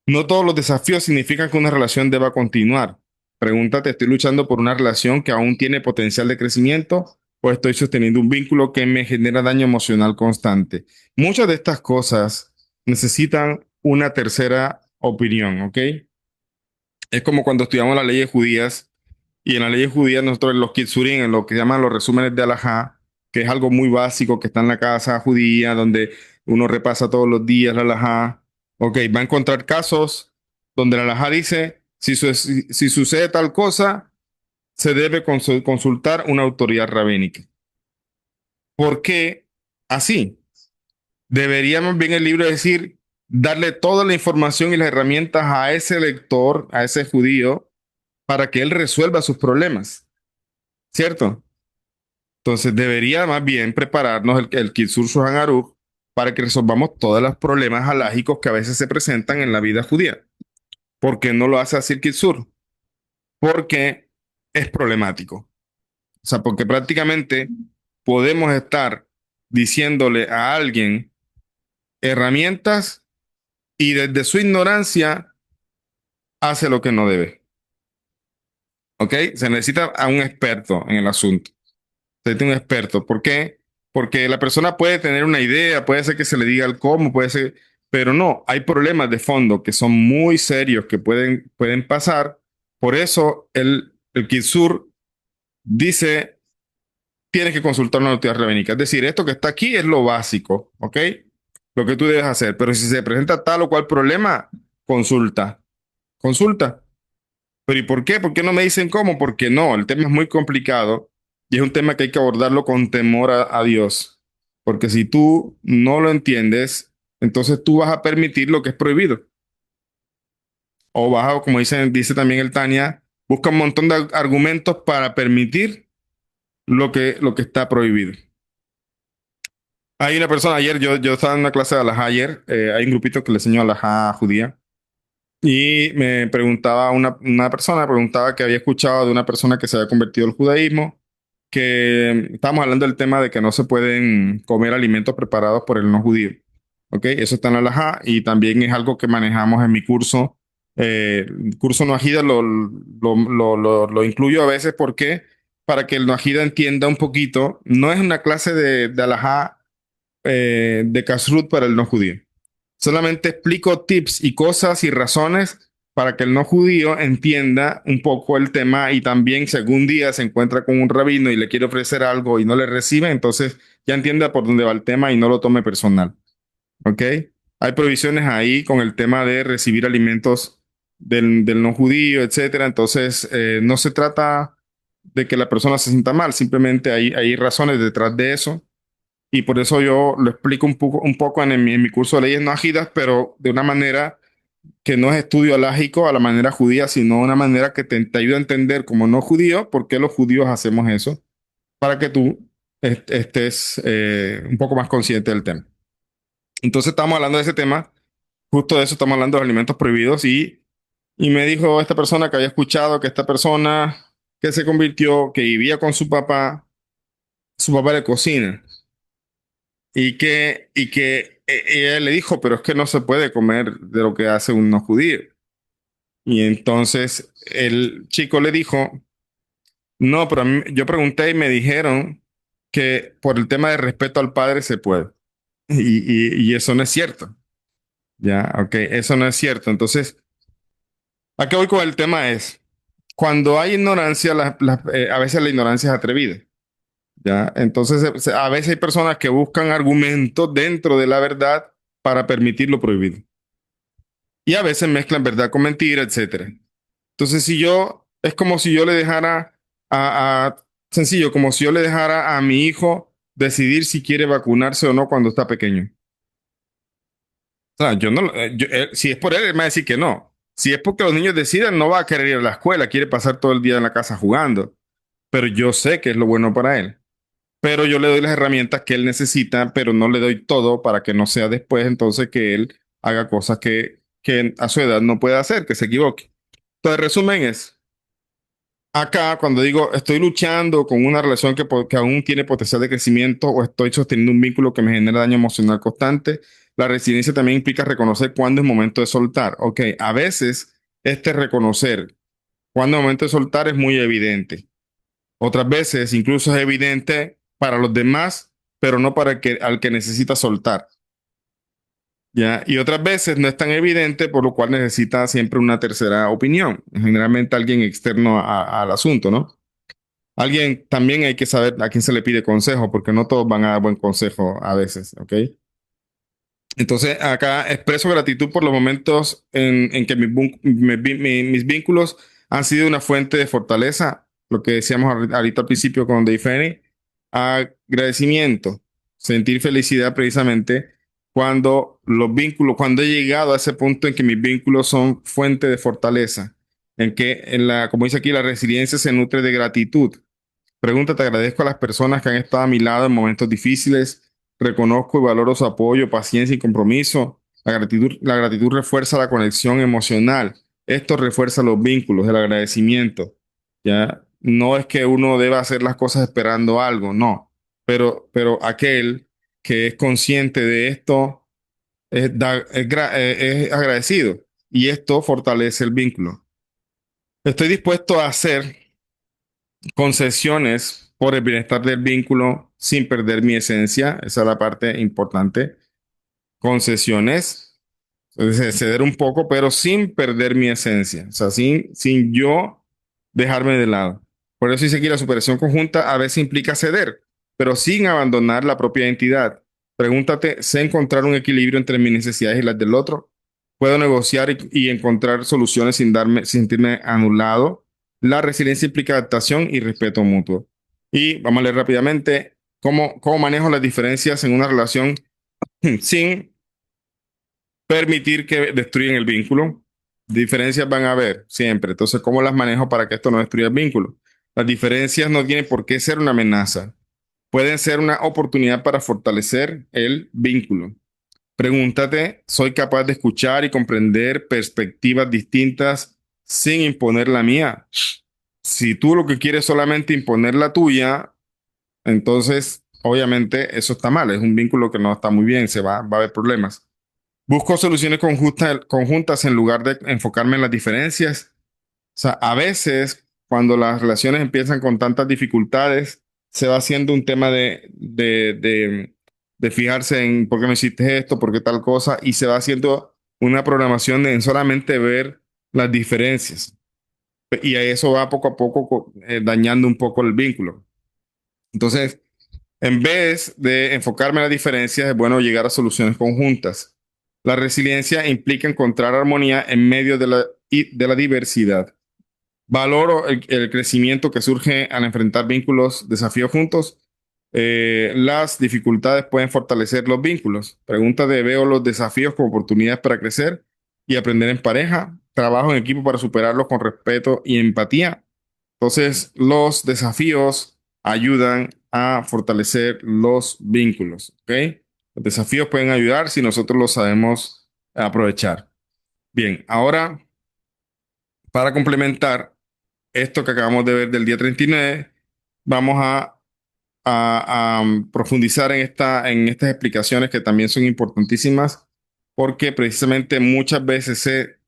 No todos los desafíos significan que una relación deba continuar. Pregúntate, ¿estoy luchando por una relación que aún tiene potencial de crecimiento o estoy sosteniendo un vínculo que me genera daño emocional constante? Muchas de estas cosas necesitan una tercera opinión, ¿ok? Es como cuando estudiamos las leyes judías y en las leyes judías nosotros en los Kitsurim, en lo que llaman los resúmenes de Alajá, que es algo muy básico que está en la casa judía, donde uno repasa todos los días la Alajá. Ok, va a encontrar casos donde la Alajá dice, si sucede tal cosa, se debe consultar una autoridad rabínica. ¿Por qué así? Deberíamos bien el libro decir, darle toda la información y las herramientas a ese lector, a ese judío, para que él resuelva sus problemas, ¿cierto? Entonces debería más bien prepararnos el Kitsur Shulchan Aruch para que resolvamos todos los problemas halágicos que a veces se presentan en la vida judía. ¿Por qué no lo hace así el Kitsur? Porque es problemático. O sea, porque prácticamente podemos estar diciéndole a alguien herramientas y desde su ignorancia hace lo que no debe. ¿Ok? Se necesita a un experto en el asunto. Se necesita un experto. ¿Por qué? Porque la persona puede tener una idea, puede ser que se le diga el cómo, puede ser, pero no, hay problemas de fondo que son muy serios que pueden pasar. Por eso el Kitsur dice, tienes que consultar una autoridad rabínica. Es decir, esto que está aquí es lo básico, ¿ok? Lo que tú debes hacer. Pero si se presenta tal o cual problema, consulta, consulta. Pero ¿y por qué? ¿Por qué no me dicen cómo? Porque no, el tema es muy complicado y es un tema que hay que abordarlo con temor a Dios. Porque si tú no lo entiendes, entonces tú vas a permitir lo que es prohibido. O vas a, como dice también el Tania, busca un montón de argumentos para permitir lo que está prohibido. Hay una persona, ayer yo estaba en una clase de alajá ayer, hay un grupito que le enseñó alajá judía. Y me preguntaba una persona, preguntaba que había escuchado de una persona que se había convertido al judaísmo, que estábamos hablando del tema de que no se pueden comer alimentos preparados por el no judío. ¿Ok? Eso está en la halajá y también es algo que manejamos en mi curso. Curso Noajida lo incluyo a veces porque para que el Noajida entienda un poquito, no es una clase de halajá de kashrut para el no judío. Solamente explico tips y cosas y razones para que el no judío entienda un poco el tema y también si algún día se encuentra con un rabino y le quiere ofrecer algo y no le recibe, entonces ya entienda por dónde va el tema y no lo tome personal. ¿Ok? Hay provisiones ahí con el tema de recibir alimentos del no judío, etcétera. Entonces, no se trata de que la persona se sienta mal, simplemente hay razones detrás de eso y por eso yo lo explico un poco en mi curso de leyes no ajidas, pero de una manera que no es estudio alágico a la manera judía, sino una manera que te ayuda a entender como no judío por qué los judíos hacemos eso, para que tú estés un poco más consciente del tema. Entonces estamos hablando de ese tema, justo de eso estamos hablando de los alimentos prohibidos y me dijo esta persona que había escuchado que esta persona que se convirtió, que vivía con su papá le cocina. Y que ella le dijo, pero es que no se puede comer de lo que hace un no judío. Y entonces el chico le dijo, no, pero yo pregunté y me dijeron que por el tema de respeto al padre se puede. Y eso no es cierto. Ya, ok, eso no es cierto. Entonces, ¿a qué voy con el tema? Es, cuando hay ignorancia, a veces la ignorancia es atrevida. ¿Ya? Entonces, a veces hay personas que buscan argumentos dentro de la verdad para permitir lo prohibido. Y a veces mezclan verdad con mentira, etcétera. Entonces, si yo, es como si yo le dejara sencillo, como si yo le dejara a mi hijo decidir si quiere vacunarse o no cuando está pequeño. O sea, yo no, si es por él, él me va a decir que no. Si es porque los niños deciden, no va a querer ir a la escuela, quiere pasar todo el día en la casa jugando. Pero yo sé que es lo bueno para él. Pero yo le doy las herramientas que él necesita, pero no le doy todo para que no sea después entonces que él haga cosas que a su edad no puede hacer, que se equivoque. Entonces, el resumen es, acá cuando digo estoy luchando con una relación que aún tiene potencial de crecimiento o estoy sosteniendo un vínculo que me genera daño emocional constante, la resiliencia también implica reconocer cuándo es momento de soltar. Ok, a veces este reconocer cuándo es momento de soltar es muy evidente. Otras veces incluso es evidente para los demás, pero no para el que, al que necesita soltar. ¿Ya? Y otras veces no es tan evidente, por lo cual necesita siempre una tercera opinión, generalmente alguien externo al asunto, ¿no? Alguien también hay que saber a quién se le pide consejo, porque no todos van a dar buen consejo a veces, ¿ok? Entonces, acá expreso gratitud por los momentos en que mis vínculos han sido una fuente de fortaleza, lo que decíamos ahorita al principio con Dave Fanny, agradecimiento, sentir felicidad precisamente cuando los vínculos, cuando he llegado a ese punto en que mis vínculos son fuente de fortaleza, en que, como dice aquí, la resiliencia se nutre de gratitud. Pregúntate, agradezco a las personas que han estado a mi lado en momentos difíciles. Reconozco y valoro su apoyo, paciencia y compromiso. La gratitud refuerza la conexión emocional. Esto refuerza los vínculos, el agradecimiento. ¿Ya? No es que uno deba hacer las cosas esperando algo, no. Pero aquel que es consciente de esto es agradecido y esto fortalece el vínculo. Estoy dispuesto a hacer concesiones por el bienestar del vínculo sin perder mi esencia. Esa es la parte importante. Concesiones, es decir, ceder un poco, pero sin perder mi esencia. O sea, sin yo dejarme de lado. Por eso dice aquí la superación conjunta a veces implica ceder, pero sin abandonar la propia identidad. Pregúntate, ¿sé encontrar un equilibrio entre mis necesidades y las del otro? ¿Puedo negociar y encontrar soluciones sin sentirme anulado? La resiliencia implica adaptación y respeto mutuo. Y vamos a leer rápidamente cómo manejo las diferencias en una relación sin permitir que destruyan el vínculo. Diferencias van a haber siempre. Entonces, ¿cómo las manejo para que esto no destruya el vínculo? Las diferencias no tienen por qué ser una amenaza. Pueden ser una oportunidad para fortalecer el vínculo. Pregúntate, ¿soy capaz de escuchar y comprender perspectivas distintas sin imponer la mía? Si tú lo que quieres es solamente imponer la tuya, entonces obviamente eso está mal. Es un vínculo que no está muy bien, va a haber problemas. Busco soluciones conjuntas en lugar de enfocarme en las diferencias. O sea, a veces cuando las relaciones empiezan con tantas dificultades, se va haciendo un tema de fijarse en por qué no hiciste esto, por qué tal cosa, y se va haciendo una programación en solamente ver las diferencias. Y a eso va poco a poco dañando un poco el vínculo. Entonces, en vez de enfocarme en las diferencias, es bueno llegar a soluciones conjuntas. La resiliencia implica encontrar armonía en medio de la diversidad. Valoro el crecimiento que surge al enfrentar vínculos, desafíos juntos. Las dificultades pueden fortalecer los vínculos. Pregúntate, veo los desafíos como oportunidades para crecer y aprender en pareja. Trabajo en equipo para superarlos con respeto y empatía. Entonces, los desafíos ayudan a fortalecer los vínculos, ¿ok? Los desafíos pueden ayudar si nosotros los sabemos aprovechar. Bien, ahora, para complementar esto que acabamos de ver del día 39, vamos a profundizar en estas explicaciones que también son importantísimas porque precisamente muchas veces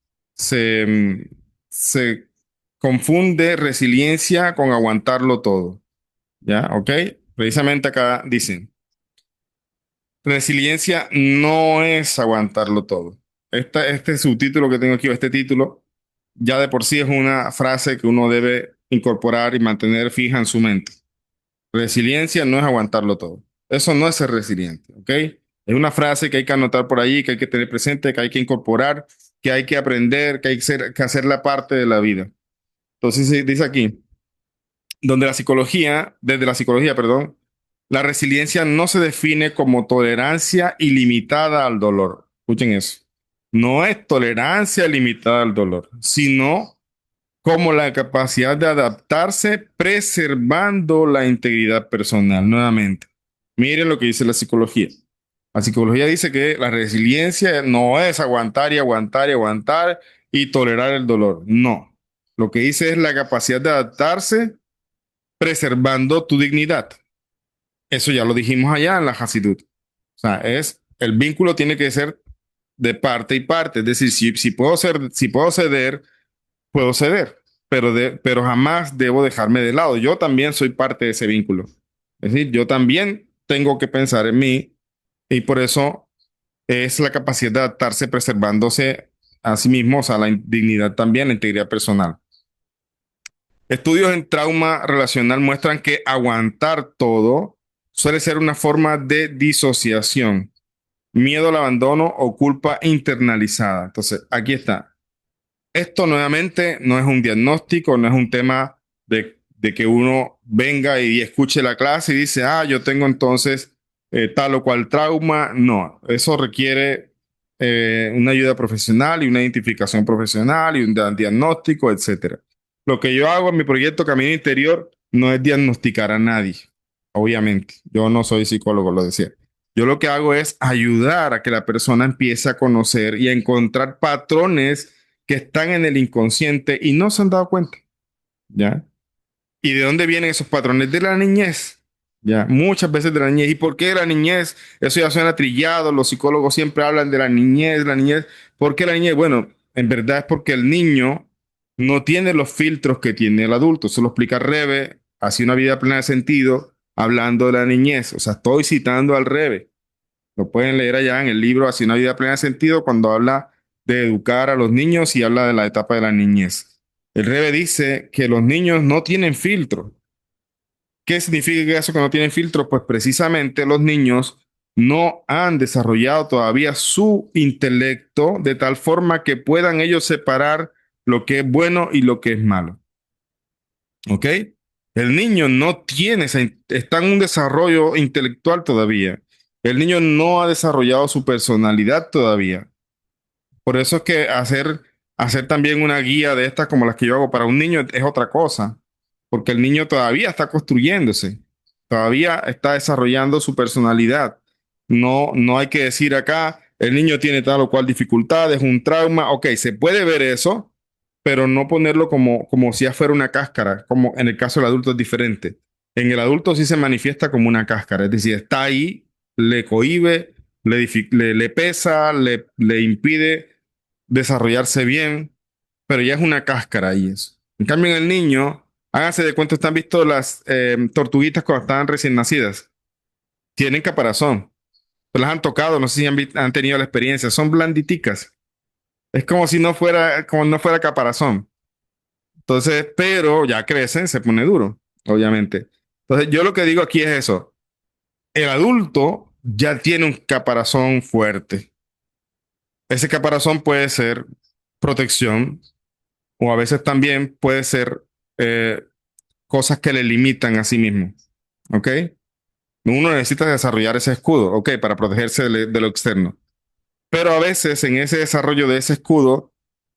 se confunde resiliencia con aguantarlo todo. ¿Ya? ¿Ok? Precisamente acá dicen, resiliencia no es aguantarlo todo. Este subtítulo que tengo aquí, o este título, ya de por sí es una frase que uno debe incorporar y mantener fija en su mente. Resiliencia no es aguantarlo todo. Eso no es ser resiliente, ¿ok? Es una frase que hay que anotar por ahí, que hay que tener presente, que hay que incorporar, que hay que aprender, que hay que hacerla parte de la vida. Entonces dice aquí, desde la psicología, perdón, La resiliencia no se define como tolerancia ilimitada al dolor. Escuchen eso. No es tolerancia limitada al dolor, sino como la capacidad de adaptarse preservando la integridad personal. Nuevamente, miren lo que dice la psicología. La psicología dice que la resiliencia no es aguantar y aguantar y aguantar y tolerar el dolor. No. Lo que dice es la capacidad de adaptarse preservando tu dignidad. Eso ya lo dijimos allá en la Hasidut. O sea, el vínculo tiene que ser de parte y parte. Es decir, si puedo ceder, puedo ceder, pero jamás debo dejarme de lado. Yo también soy parte de ese vínculo. Es decir, yo también tengo que pensar en mí y por eso es la capacidad de adaptarse preservándose a sí mismo, o sea, la dignidad también, la integridad personal. Estudios en trauma relacional muestran que aguantar todo suele ser una forma de disociación, miedo al abandono o culpa internalizada. Entonces, aquí está. Esto nuevamente no es un diagnóstico, no es un tema de que uno venga y escuche la clase y dice, ah, yo tengo entonces tal o cual trauma. No, eso requiere una ayuda profesional y una identificación profesional y un diagnóstico, etcétera. Lo que yo hago en mi proyecto Camino Interior no es diagnosticar a nadie, obviamente. Yo no soy psicólogo, lo decía. Yo lo que hago es ayudar a que la persona empiece a conocer y a encontrar patrones que están en el inconsciente y no se han dado cuenta, ¿ya? ¿Y de dónde vienen esos patrones? De la niñez, ¿ya? Muchas veces de la niñez. ¿Y por qué de la niñez? Eso ya suena trillado, los psicólogos siempre hablan de la niñez, la niñez. ¿Por qué la niñez? Bueno, en verdad es porque el niño no tiene los filtros que tiene el adulto. Eso lo explica Rebe, así una vida plena de sentido, hablando de la niñez. O sea, estoy citando al Rebe. Lo pueden leer allá en el libro Así una vida plena de sentido cuando habla de educar a los niños y habla de la etapa de la niñez. El Rebe dice que los niños no tienen filtro. ¿Qué significa eso que no tienen filtro? Pues precisamente los niños no han desarrollado todavía su intelecto de tal forma que puedan ellos separar lo que es bueno y lo que es malo. ¿Ok? El niño no tiene, está en un desarrollo intelectual todavía. El niño no ha desarrollado su personalidad todavía. Por eso es que hacer también una guía de estas como las que yo hago para un niño es otra cosa, porque el niño todavía está construyéndose, todavía está desarrollando su personalidad. No, no hay que decir acá, el niño tiene tal o cual dificultad, es un trauma. Ok, se puede ver eso, pero no ponerlo como si ya fuera una cáscara, como en el caso del adulto es diferente. En el adulto sí se manifiesta como una cáscara, es decir, está ahí, le cohíbe, le pesa, le impide desarrollarse bien, pero ya es una cáscara ahí eso. En cambio, en el niño, háganse de cuenta, ¿están visto las tortuguitas cuando estaban recién nacidas? Tienen caparazón, pero las han tocado, no sé si han tenido la experiencia, son blanditicas. Es como no fuera caparazón. Entonces, pero ya crecen, se pone duro, obviamente. Entonces, yo lo que digo aquí es eso. El adulto ya tiene un caparazón fuerte. Ese caparazón puede ser protección o a veces también puede ser eh, cosas que le limitan a sí mismo. ¿Ok? Uno necesita desarrollar ese escudo, ¿ok? Para protegerse de lo externo. Pero a veces en ese desarrollo de ese escudo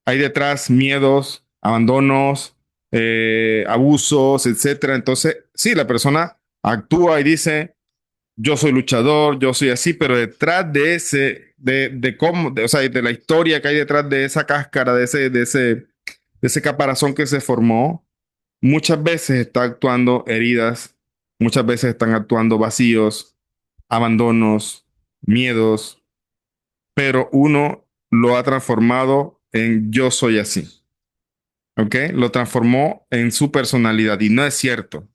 hay detrás miedos, abandonos, abusos, etcétera. Entonces, sí, la persona actúa y dice, yo soy luchador, yo soy así, pero detrás de de cómo, o sea, de la historia que hay detrás de esa cáscara, de ese caparazón que se formó, muchas veces está actuando heridas, muchas veces están actuando vacíos, abandonos, miedos, pero uno lo ha transformado en yo soy así, ¿ok? Lo transformó en su personalidad y no es cierto,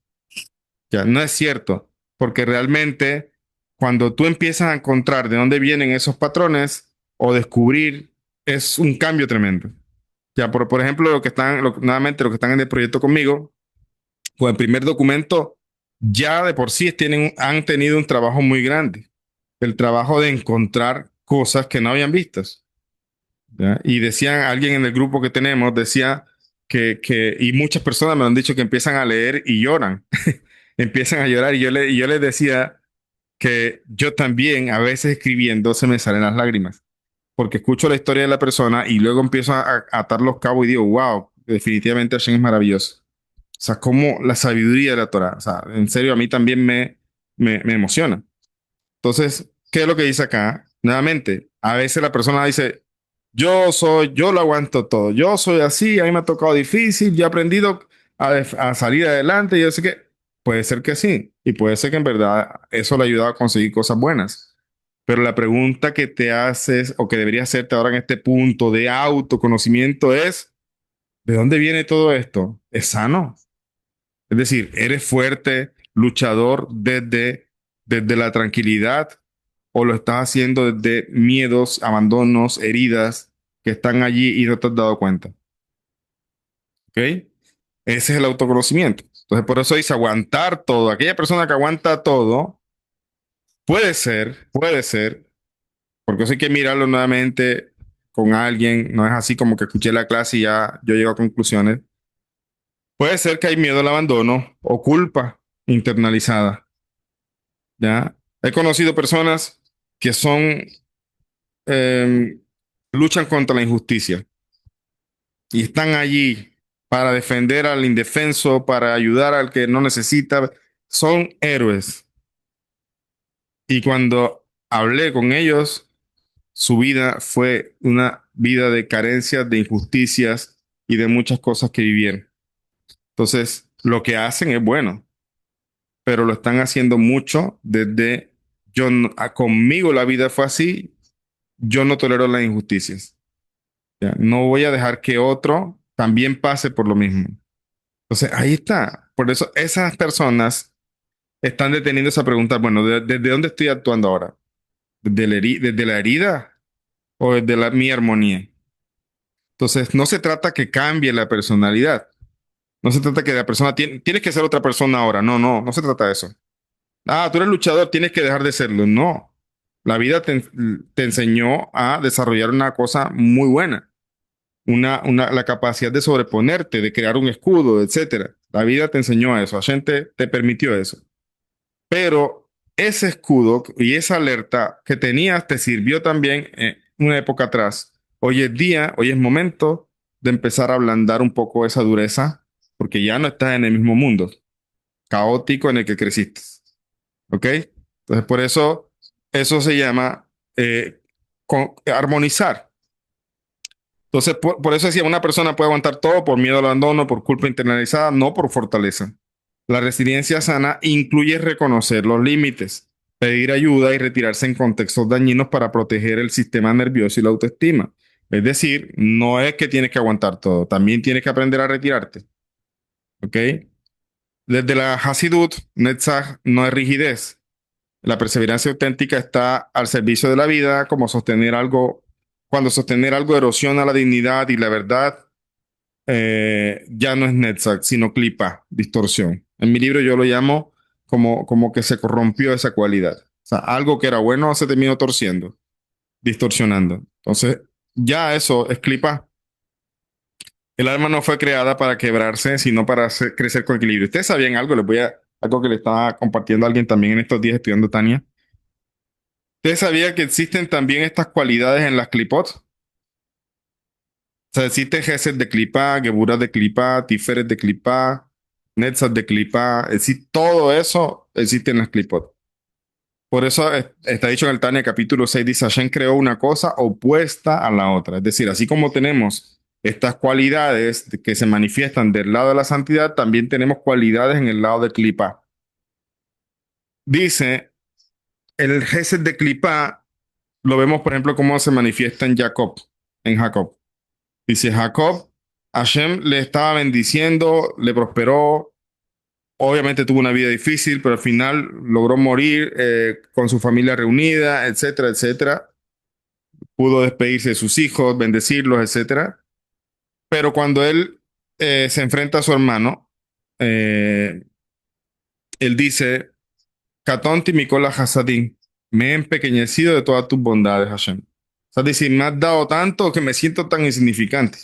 ya, no es cierto, porque realmente cuando tú empiezas a encontrar de dónde vienen esos patrones o descubrir, es un cambio tremendo. Ya, por ejemplo, nuevamente, los que están en el proyecto conmigo, con el primer documento, ya de por sí han tenido un trabajo muy grande. El trabajo de encontrar cosas que no habían vistas. ¿Ya? Y decían, alguien en el grupo que tenemos decía y muchas personas me han dicho que empiezan a leer y lloran. empiezan a llorar y yo les decía que yo también a veces escribiendo se me salen las lágrimas, porque escucho la historia de la persona y luego empiezo a atar los cabos y digo, wow, definitivamente Hashem es maravilloso. O sea, como la sabiduría de la Torah, o sea, en serio, a mí también me emociona. Entonces, ¿qué es lo que dice acá? Nuevamente, a veces la persona dice, yo lo aguanto todo, yo soy así, a mí me ha tocado difícil, yo he aprendido a salir adelante, y yo sé que puede ser que sí, y puede ser que en verdad eso le ha ayudado a conseguir cosas buenas. Pero la pregunta que te haces o que debería hacerte ahora en este punto de autoconocimiento es, ¿de dónde viene todo esto? ¿Es sano? Es decir, ¿eres fuerte, luchador desde la tranquilidad o lo estás haciendo desde miedos, abandonos, heridas que están allí y no te has dado cuenta? ¿Ok? Ese es el autoconocimiento. Entonces, por eso dice aguantar todo. Aquella persona que aguanta todo, puede ser, porque eso hay que mirarlo nuevamente con alguien. No es así como que escuché la clase y ya yo llego a conclusiones. Puede ser que hay miedo al abandono o culpa internalizada. ¿Ya? He conocido personas que eh, luchan contra la injusticia y están allí para defender al indefenso, para ayudar al que no necesita. Son héroes. Y cuando hablé con ellos, su vida fue una vida de carencias, de injusticias y de muchas cosas que vivieron. Entonces, lo que hacen es bueno, pero lo están haciendo mucho desde conmigo la vida fue así, yo no tolero las injusticias. ¿Ya? No voy a dejar que otro también pase por lo mismo. Entonces, ahí está. Por eso esas personas están deteniéndose a preguntar, bueno, ¿desde dónde estoy actuando ahora? ¿Desde la herida o desde mi armonía? Entonces, no se trata que cambie la personalidad. No se trata que la persona tienes que ser otra persona ahora. No se trata de eso. Ah, tú eres luchador, tienes que dejar de serlo. No. La vida te enseñó a desarrollar una cosa muy buena. La capacidad de sobreponerte, de crear un escudo, etcétera. La vida te enseñó eso, Hashem te permitió eso. Pero ese escudo y esa alerta que tenías te sirvió también en una época atrás. Hoy es día, hoy es momento de empezar a ablandar un poco esa dureza, porque ya no estás en el mismo mundo caótico en el que creciste. ¿Ok? Entonces, por eso, eso se llama armonizar. Entonces, por eso decía, una persona puede aguantar todo por miedo al abandono, por culpa internalizada, no por fortaleza. La resiliencia sana incluye reconocer los límites, pedir ayuda y retirarse en contextos dañinos para proteger el sistema nervioso y la autoestima. Es decir, no es que tienes que aguantar todo, también tienes que aprender a retirarte. ¿Ok? Desde la Hasidut, Netzach no es rigidez. La perseverancia auténtica está al servicio de la vida, como sostener algo, cuando sostener algo erosiona la dignidad y la verdad, ya no es Netzach, sino clipa, distorsión. En mi libro yo lo llamo como que se corrompió esa cualidad. O sea, algo que era bueno se terminó torciendo, distorsionando. Entonces, ya eso es clipa. El alma no fue creada para quebrarse, sino para crecer con equilibrio. ¿Ustedes sabían algo? Algo que le estaba compartiendo a alguien también en estos días estudiando Tania. ¿Ustedes sabían que existen también estas cualidades en las clipot? O sea, existe Gesed de Clipá, Geburah de Clipá, Tiferet de Clipá, Netzat de Clipá, todo eso existe en las Clipot. Por eso está dicho en el Tania capítulo 6, dice, Hashem creó una cosa opuesta a la otra. Es decir, así como tenemos estas cualidades que se manifiestan del lado de la santidad, también tenemos cualidades en el lado de Clipá. Dice, el Gesed de Clipá lo vemos, por ejemplo, cómo se manifiesta en Jacob. Dice Jacob, Hashem le estaba bendiciendo, le prosperó, obviamente tuvo una vida difícil, pero al final logró morir con su familia reunida, etcétera, etcétera. Pudo despedirse de sus hijos, bendecirlos, etcétera. Pero cuando él se enfrenta a su hermano, eh, él dice, Katonti Mikola Hasadim, me he empequeñecido de todas tus bondades, Hashem. O sea, dice, me has dado tanto que me siento tan insignificante.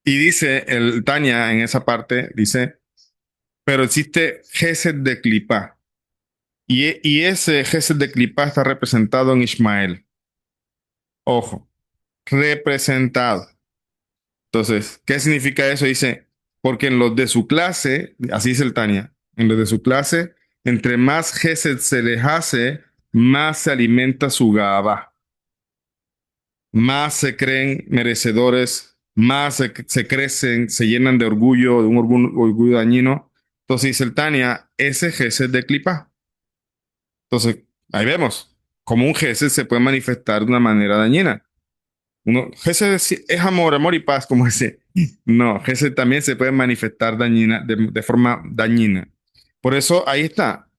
Y dice el Tania en esa parte, dice, pero existe Gesed de Clipá. Y ese Gesed de Clipá está representado en Ismael. Ojo, representado. Entonces, ¿qué significa eso? Dice, porque en los de su clase, así dice el Tania, en los de su clase, entre más Gesed se les hace, más se alimenta su Gabá, más se creen merecedores, más se crecen, se llenan de orgullo, de un orgullo dañino. Entonces dice el Tania, ese Gesed de Clipá. Entonces, ahí vemos cómo un Gesed se puede manifestar de una manera dañina. Gesed es amor, amor y paz, como ese. No, Gesed también se puede manifestar dañina, de forma dañina. Por eso ahí está.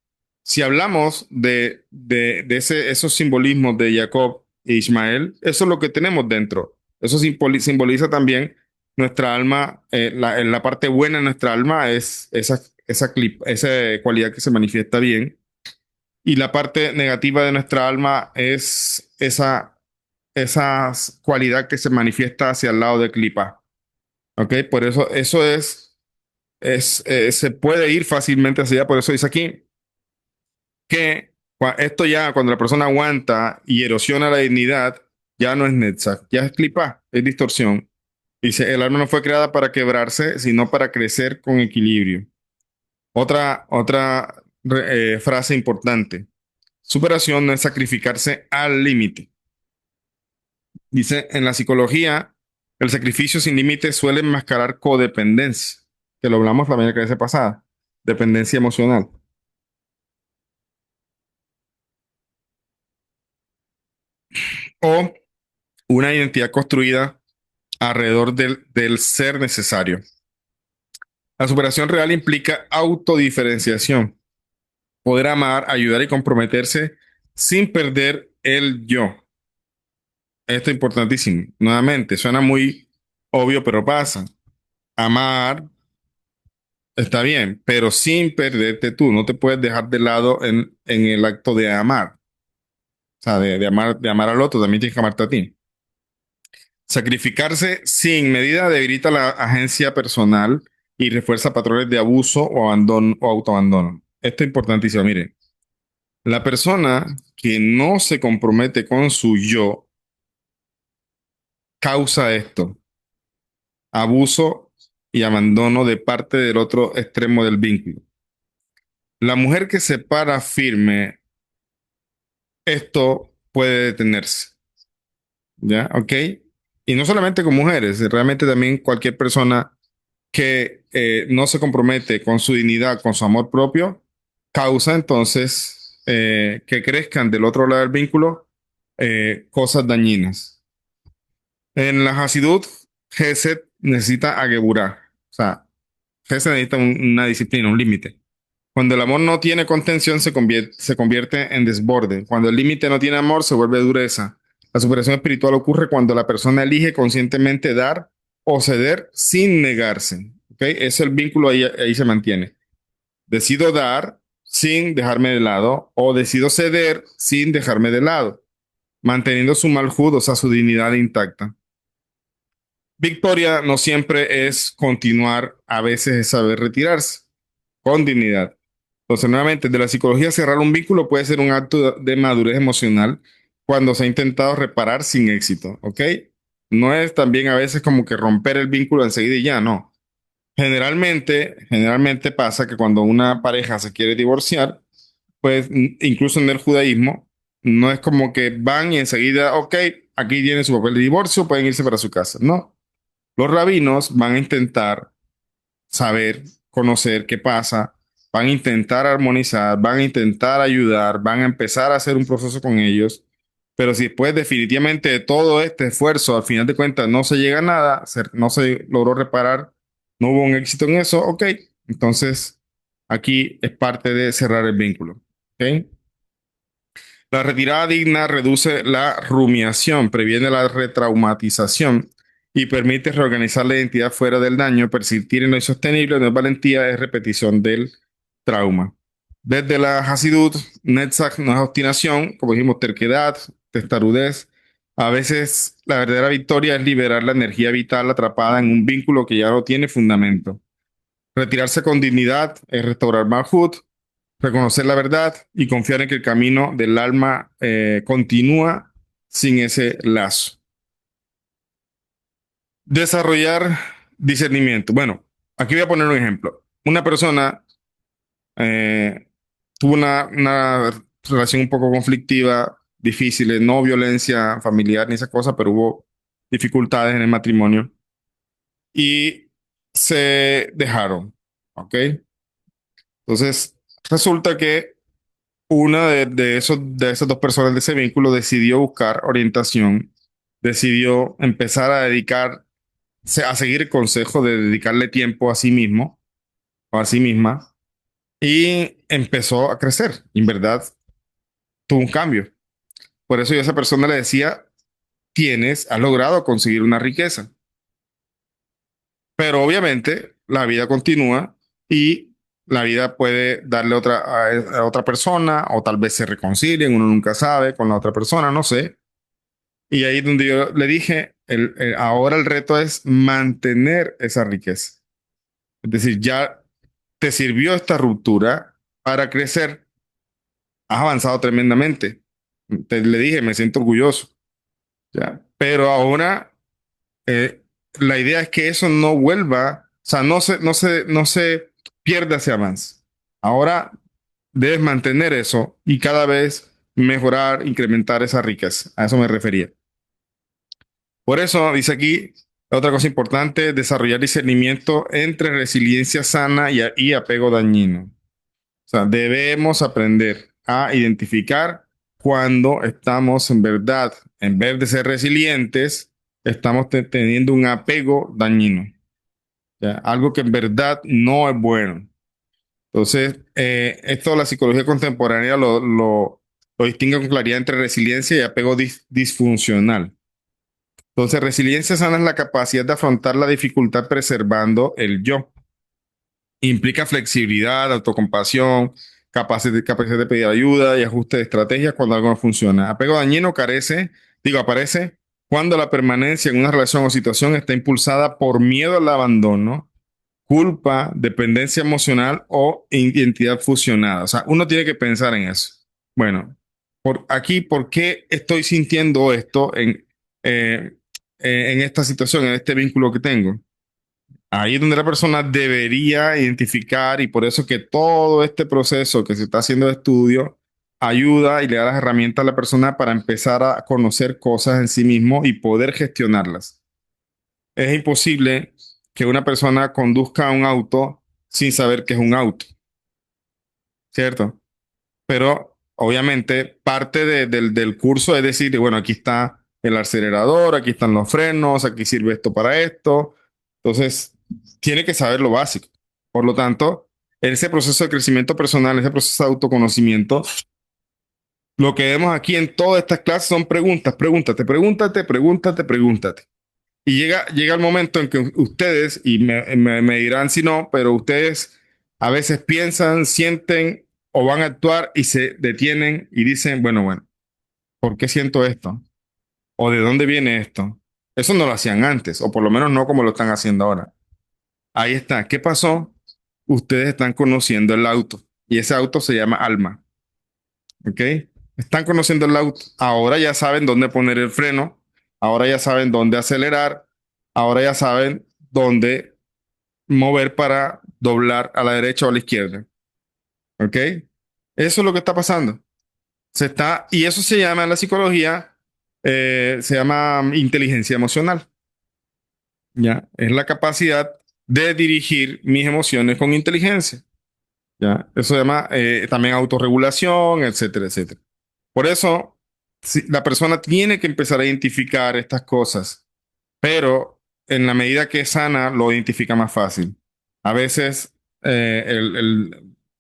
Si hablamos esos simbolismos de Jacob e Ismael, eso es lo que tenemos dentro. Eso simboliza también nuestra alma, la parte buena de nuestra alma es esa cualidad que se manifiesta bien. Y la parte negativa de nuestra alma es esa cualidad que se manifiesta hacia el lado de Clipa. ¿Ok? Por eso, se puede ir fácilmente hacia allá. Por eso dice aquí que esto ya, cuando la persona aguanta y erosiona la dignidad, ya no es Netzach, ya es Clipa, es distorsión. Dice, el alma no fue creada para quebrarse, sino para crecer con equilibrio. Otra frase importante. Superación no es sacrificarse al límite. Dice, en la psicología, el sacrificio sin límites suele enmascarar codependencia, que lo hablamos la clase pasada, dependencia emocional, o una identidad construida alrededor del ser necesario. La superación real implica autodiferenciación, poder amar, ayudar y comprometerse sin perder el yo. Esto es importantísimo. Nuevamente, suena muy obvio, pero pasa. Amar está bien, pero sin perderte tú. No te puedes dejar de lado en el acto de amar. O sea, de amar al otro, también tienes que amarte a ti. Sacrificarse sin medida debilita la agencia personal y refuerza patrones de abuso o abandono o autoabandono. Esto es importantísimo. Mire, la persona que no se compromete con su yo causa esto, abuso y abandono de parte del otro extremo del vínculo. La mujer que se para firme, esto puede detenerse. ¿Ya? ¿Ok? Y no solamente con mujeres, realmente también cualquier persona que no se compromete con su dignidad, con su amor propio, causa entonces que crezcan del otro lado del vínculo cosas dañinas. En la Hasidut, Gesed necesita Ageburá. O sea, Gesed necesita una disciplina, un límite. Cuando el amor no tiene contención, se convierte en desborde. Cuando el límite no tiene amor, se vuelve dureza. La superación espiritual ocurre cuando la persona elige conscientemente dar o ceder sin negarse. ¿Okay? Es el vínculo ahí se mantiene. Decido dar sin dejarme de lado o decido ceder sin dejarme de lado, manteniendo su malhud, o sea, su dignidad intacta. Victoria no siempre es continuar, a veces es saber retirarse con dignidad. Entonces, nuevamente, de la psicología, cerrar un vínculo puede ser un acto de madurez emocional cuando se ha intentado reparar sin éxito, ¿ok? No es también a veces como que romper el vínculo enseguida y ya, no. Generalmente pasa que cuando una pareja se quiere divorciar, pues incluso en el judaísmo, no es como que van y enseguida, ok, aquí tiene su papel de divorcio, pueden irse para su casa. No, los rabinos van a intentar saber, conocer qué pasa, van a intentar armonizar, van a intentar ayudar, van a empezar a hacer un proceso con ellos, pero si después definitivamente de todo este esfuerzo, al final de cuentas no se llega a nada, no se logró reparar, no hubo un éxito en eso, ok, entonces aquí es parte de cerrar el vínculo, ok. La retirada digna reduce la rumiación, previene la retraumatización y permite reorganizar la identidad fuera del daño. Persistir en lo insostenible no es valentía, es repetición del trauma. Desde la Hasidut, Netzach no es obstinación, como dijimos, terquedad, testarudez. A veces la verdadera victoria es liberar la energía vital atrapada en un vínculo que ya no tiene fundamento. Retirarse con dignidad es restaurar Malhut, reconocer la verdad y confiar en que el camino del alma continúa sin ese lazo. Desarrollar discernimiento. Bueno, aquí voy a poner un ejemplo. Una persona eh, tuvo una relación un poco conflictiva, difícil, no violencia familiar ni esa cosa, pero hubo dificultades en el matrimonio y se dejaron, ¿ok? Entonces, resulta que una de esas dos personas de ese vínculo decidió buscar orientación, decidió empezar a dedicar, a seguir el consejo de dedicarle tiempo a sí mismo o a sí misma y empezó a crecer. Y en verdad, tuvo un cambio. Por eso yo a esa persona le decía, has logrado conseguir una riqueza. Pero obviamente la vida continúa y la vida puede darle a otra persona o tal vez se reconcilien, uno nunca sabe con la otra persona, no sé. Y ahí es donde yo le dije, ahora el reto es mantener esa riqueza. Es decir, ya te sirvió esta ruptura para crecer, has avanzado tremendamente. Le dije, me siento orgulloso, ¿ya? Pero ahora eh, la idea es que eso no vuelva, o sea, no se pierda ese avance. Ahora debes mantener eso y cada vez mejorar, incrementar esa riqueza. A eso me refería. Por eso dice aquí, otra cosa importante, desarrollar discernimiento entre resiliencia sana y apego dañino. O sea, debemos aprender a identificar cuando estamos en verdad, en vez de ser resilientes, estamos teniendo un apego dañino, ¿ya? Algo que en verdad no es bueno. Entonces, esto la psicología contemporánea lo distingue con claridad entre resiliencia y apego disfuncional. Entonces, resiliencia sana es la capacidad de afrontar la dificultad preservando el yo. Implica flexibilidad, autocompasión, capacidad de pedir ayuda y ajuste de estrategias cuando algo no funciona. Apego dañino aparece cuando la permanencia en una relación o situación está impulsada por miedo al abandono, culpa, dependencia emocional o identidad fusionada. O sea, uno tiene que pensar en eso. Bueno, ¿por qué estoy sintiendo esto eh, en esta situación, en este vínculo que tengo? Ahí es donde la persona debería identificar y por eso que todo este proceso que se está haciendo de estudio ayuda y le da las herramientas a la persona para empezar a conocer cosas en sí mismo y poder gestionarlas. Es imposible que una persona conduzca un auto sin saber que es un auto, ¿cierto? Pero obviamente parte del curso es decir, bueno, aquí está el acelerador, aquí están los frenos, aquí sirve esto para esto. Entonces, tiene que saber lo básico. Por lo tanto, en ese proceso de crecimiento personal, ese proceso de autoconocimiento, lo que vemos aquí en todas estas clases son preguntas, pregúntate. Y llega el momento en que ustedes, y me dirán si no, pero ustedes a veces piensan, sienten o van a actuar y se detienen y dicen, bueno, ¿por qué siento esto? ¿O de dónde viene esto? Eso no lo hacían antes, o por lo menos no como lo están haciendo ahora. Ahí está. ¿Qué pasó? Ustedes están conociendo el auto y ese auto se llama alma. ¿Ok? Están conociendo el auto. Ahora ya saben dónde poner el freno. Ahora ya saben dónde acelerar. Ahora ya saben dónde mover para doblar a la derecha o a la izquierda. ¿Ok? Eso es lo que está pasando. Y eso se llama en la psicología, se llama inteligencia emocional. ¿Ya? Es la capacidad de dirigir mis emociones con inteligencia. ¿Ya? Eso se llama también autorregulación, etcétera, etcétera. Por eso, la persona tiene que empezar a identificar estas cosas, pero en la medida que es sana, lo identifica más fácil. A veces,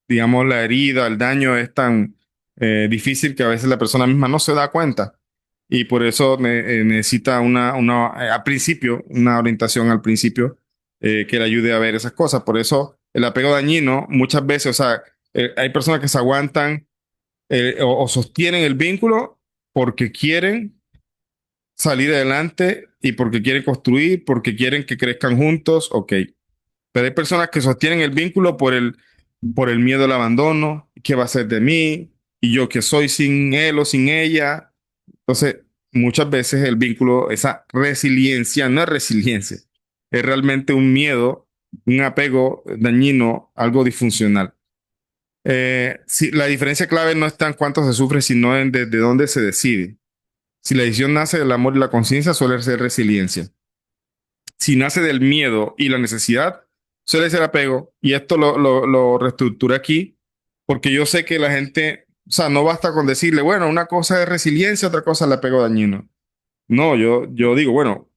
digamos, la herida, el daño es tan difícil que a veces la persona misma no se da cuenta. Y por eso necesita al principio, una orientación al principio que le ayude a ver esas cosas. Por eso el apego dañino muchas veces, o sea, hay personas que se aguantan o sostienen el vínculo porque quieren salir adelante y porque quieren construir, porque quieren que crezcan juntos, ok. Pero hay personas que sostienen el vínculo por el miedo al abandono, qué va a ser de mí, y yo que soy sin él o sin ella. Entonces, muchas veces el vínculo, esa resiliencia, no es resiliencia, es realmente un miedo, un apego dañino, algo disfuncional. Sí, la diferencia clave no está en cuánto se sufre, sino en desde dónde se decide. Si la decisión nace del amor y la conciencia, suele ser resiliencia. Si nace del miedo y la necesidad, suele ser apego. Y esto lo reestructura aquí, porque yo sé que la gente, o sea, no basta con decirle, bueno, una cosa es resiliencia, otra cosa es el apego dañino. No, yo digo, bueno,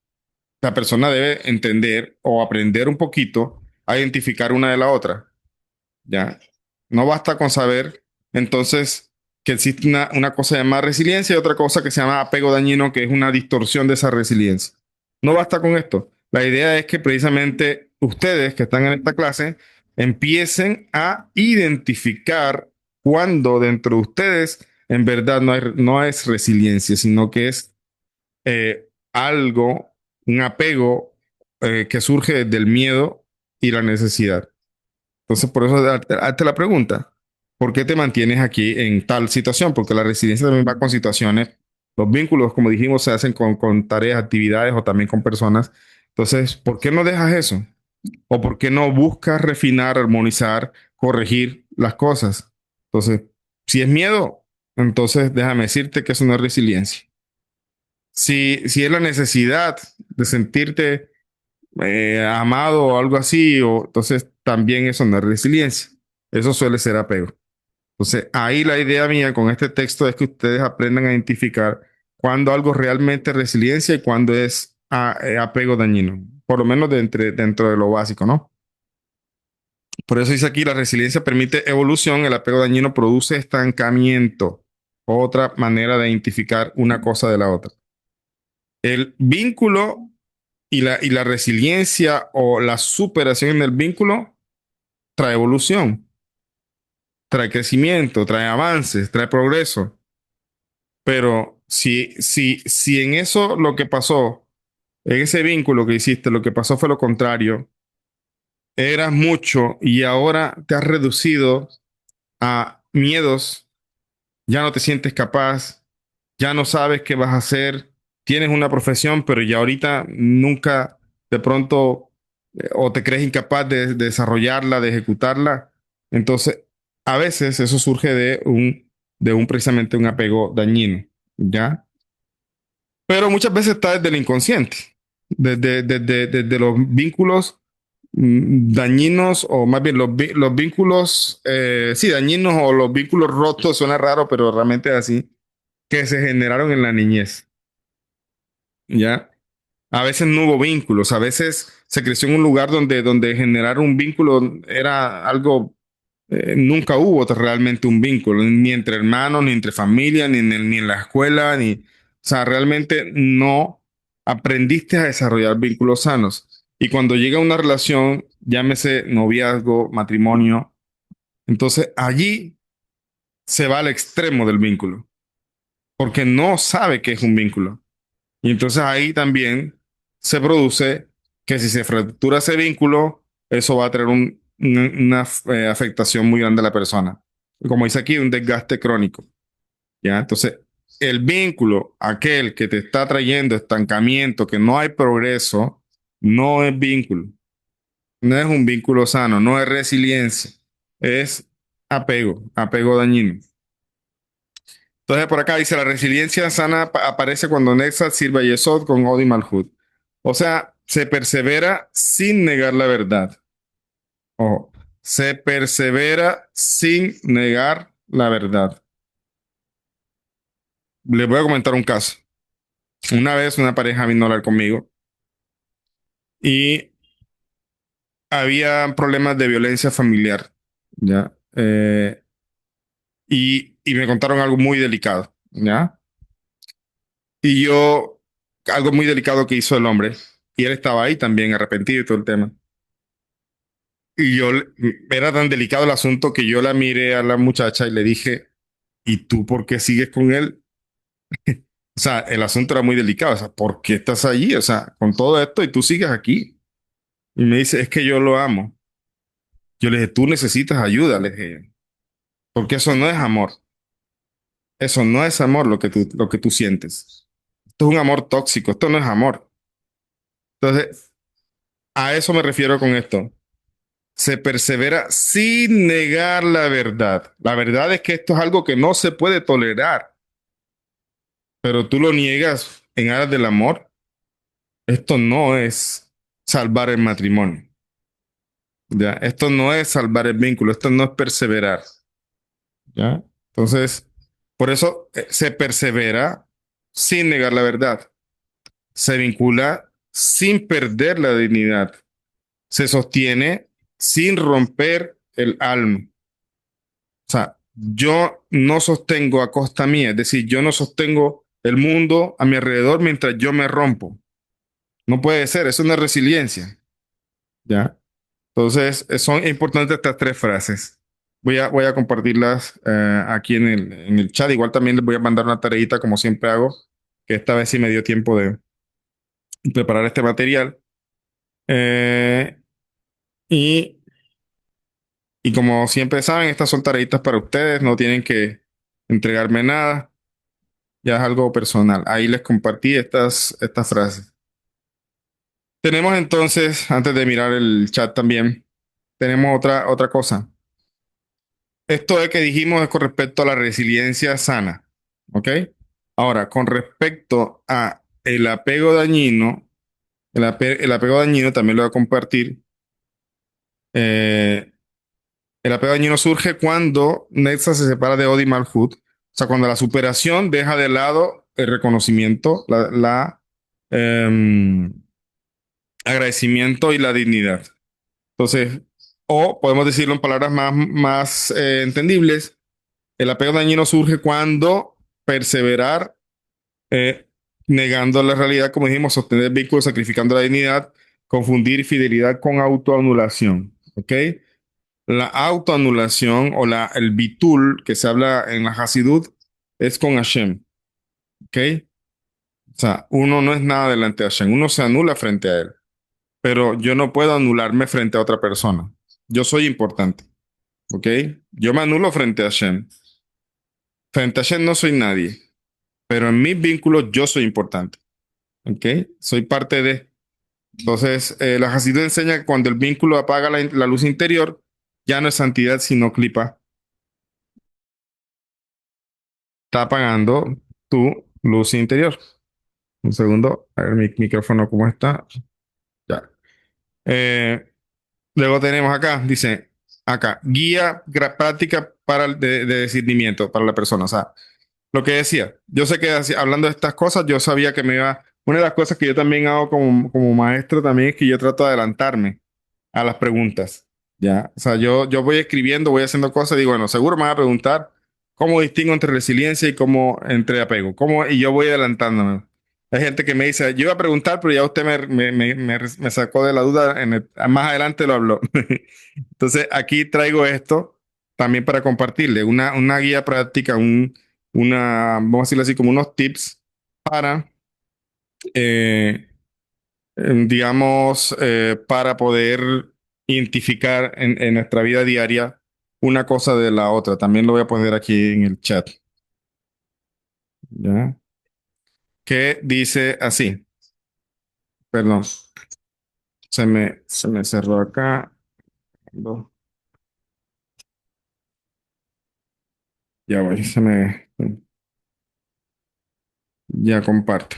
la persona debe entender o aprender un poquito a identificar una de la otra. ¿Ya? No basta con saber entonces que existe una cosa llamada resiliencia y otra cosa que se llama apego dañino, que es una distorsión de esa resiliencia. No basta con esto. La idea es que precisamente ustedes que están en esta clase empiecen a identificar cuando dentro de ustedes en verdad no es resiliencia, sino que es algo, un apego que surge del miedo y la necesidad. Entonces, por eso hazte la pregunta, ¿por qué te mantienes aquí en tal situación? Porque la resiliencia también va con situaciones. Los vínculos, como dijimos, se hacen con tareas, actividades o también con personas. Entonces, ¿por qué no dejas eso? ¿O por qué no buscas refinar, armonizar, corregir las cosas? Entonces, si es miedo, entonces déjame decirte que eso no es resiliencia. Si es la necesidad de sentirte amado o algo así, o entonces también eso no es resiliencia. Eso suele ser apego. Entonces, ahí la idea mía con este texto es que ustedes aprendan a identificar cuándo algo realmente es resiliencia y cuándo es apego dañino. Por lo menos dentro de lo básico, ¿no? Por eso dice aquí, la resiliencia permite evolución, el apego dañino produce estancamiento. Otra manera de identificar una cosa de la otra. El vínculo y la resiliencia o la superación en el vínculo trae evolución, trae crecimiento, trae avances, trae progreso. Pero si en eso lo que pasó, en ese vínculo que hiciste, lo que pasó fue lo contrario, eras mucho y ahora te has reducido a miedos, ya no te sientes capaz, ya no sabes qué vas a hacer, tienes una profesión, pero ya ahorita nunca de pronto o te crees incapaz de desarrollarla, de ejecutarla. Entonces, a veces eso surge de un precisamente un apego dañino, ¿ya? Pero muchas veces está desde el inconsciente, desde los vínculos dañinos, o más bien los vínculos, sí, dañinos o los vínculos rotos, suena raro, pero realmente es así, que se generaron en la niñez, ¿ya? A veces no hubo vínculos, a veces se creció en un lugar donde generar un vínculo era algo, nunca hubo realmente un vínculo, ni entre hermanos, ni entre familia, ni en la escuela, ni, o sea, realmente no aprendiste a desarrollar vínculos sanos. Y cuando llega una relación, llámese noviazgo, matrimonio, entonces allí se va al extremo del vínculo, porque no sabe qué es un vínculo. Y entonces ahí también se produce que si se fractura ese vínculo, eso va a tener una afectación muy grande a la persona. Como dice aquí, un desgaste crónico. ¿Ya? Entonces, el vínculo, aquel que te está trayendo estancamiento, que no hay progreso, no es vínculo. No es un vínculo sano, no es resiliencia, es apego, apego dañino. Entonces, por acá dice, la resiliencia sana aparece cuando Nexa sirve a Yesod con Od y Malhut. O sea, se persevera sin negar la verdad. Ojo, se persevera sin negar la verdad. Les voy a comentar un caso. Una vez una pareja vino a hablar conmigo y había problemas de violencia familiar, ¿ya? Y me contaron algo muy delicado, ¿ya? Y yo, algo muy delicado que hizo el hombre, y él estaba ahí también arrepentido y todo el tema. Y era tan delicado el asunto que yo la miré a la muchacha y le dije, ¿y tú por qué sigues con él? O sea, el asunto era muy delicado, o sea, ¿por qué estás allí? O sea, con todo esto y tú sigues aquí. Y me dice, es que yo lo amo. Yo le dije, tú necesitas ayuda, le dije, porque eso no es amor. Eso no es amor lo que tú sientes. Esto es un amor tóxico, esto no es amor. Entonces, a eso me refiero con esto. Se persevera sin negar la verdad. La verdad es que esto es algo que no se puede tolerar, pero tú lo niegas en aras del amor. Esto no es salvar el matrimonio. ¿Ya? Esto no es salvar el vínculo, esto no es perseverar. ¿Ya? Entonces, por eso se persevera sin negar la verdad. Se vincula sin perder la dignidad. Se sostiene sin romper el alma. O sea, yo no sostengo a costa mía, es decir, yo no sostengo el mundo a mi alrededor mientras yo me rompo. No puede ser, eso no es resiliencia. ¿Ya? Entonces, son importantes estas tres frases. Voy a compartirlas aquí en el chat. Igual también les voy a mandar una tareita, como siempre hago, que esta vez sí me dio tiempo de preparar este material. Eh, y, y como siempre saben, estas son tareitas para ustedes, no tienen que entregarme nada, ya es algo personal. Ahí les compartí estas frases. Tenemos entonces, antes de mirar el chat también, tenemos otra cosa. Esto de que dijimos es con respecto a la resiliencia sana, ¿ok? Ahora, con respecto a el apego dañino, el apego dañino también lo voy a compartir. Eh, el apego dañino surge cuando Nexa se separa de Odi Malhut, o sea, cuando la superación deja de lado el reconocimiento, em, agradecimiento y la dignidad. Entonces, o podemos decirlo en palabras más entendibles. El apego dañino surge cuando perseverar, eh, negando la realidad, como dijimos, sostener vínculos, sacrificando la dignidad, confundir fidelidad con autoanulación. ¿Ok? La autoanulación o el bitul que se habla en la Hasidut es con Hashem. ¿Ok? O sea, uno no es nada delante de Hashem, uno se anula frente a él, pero yo no puedo anularme frente a otra persona. Yo soy importante. ¿Ok? Yo me anulo frente a Hashem. Frente a Hashem no soy nadie. Pero en mis vínculos yo soy importante, ¿ok? Soy parte de. Entonces, la Hasidut enseña que cuando el vínculo apaga la luz interior, ya no es santidad, sino clipa. Está apagando tu luz interior. Un segundo, a ver mi micrófono cómo está. Ya. Eh, luego tenemos acá, dice, acá, guía práctica para de discernimiento para la persona. O sea, lo que decía, yo sé que hablando de estas cosas, yo sabía que me iba. Una de las cosas que yo también hago como maestro también es que yo trato de adelantarme a las preguntas. Ya, o sea, yo voy escribiendo, voy haciendo cosas y digo, bueno, seguro me van a preguntar cómo distingo entre resiliencia y cómo entre apego. Y yo voy adelantándome. Hay gente que me dice, yo iba a preguntar, pero ya usted me sacó de la duda, más adelante lo habló. Entonces, aquí traigo esto también para compartirle, una guía práctica, vamos a decirlo así, como unos tips para, eh, digamos, para poder identificar en nuestra vida diaria una cosa de la otra. También lo voy a poner aquí en el chat, ¿ya? Que dice así, perdón, se me cerró acá. No, ya voy, ya comparto.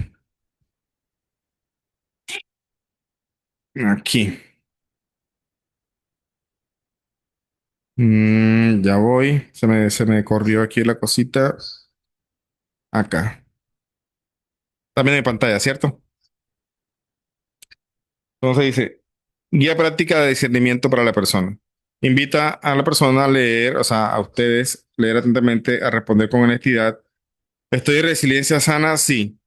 Aquí. Ya voy. Se me corrió aquí la cosita. Acá. También en pantalla, ¿cierto? Entonces dice, guía práctica de discernimiento para la persona. Invita a la persona a leer, o sea, a ustedes, leer atentamente, a responder con honestidad. ¿Estoy en resiliencia sana? Sí.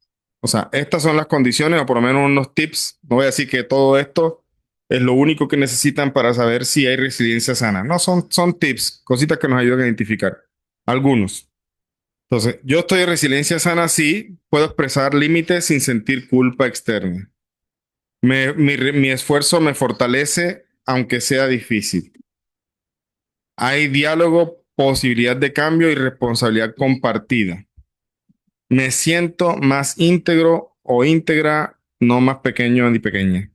O sea, estas son las condiciones o por lo menos unos tips. No voy a decir que todo esto es lo único que necesitan para saber si hay resiliencia sana. No, son tips, cositas que nos ayudan a identificar. Algunos. Entonces, yo estoy en resiliencia sana, sí, puedo expresar límites sin sentir culpa externa. Mi esfuerzo me fortalece, aunque sea difícil. Hay diálogo, posibilidad de cambio y responsabilidad compartida. Me siento más íntegro o íntegra, no más pequeño ni pequeña.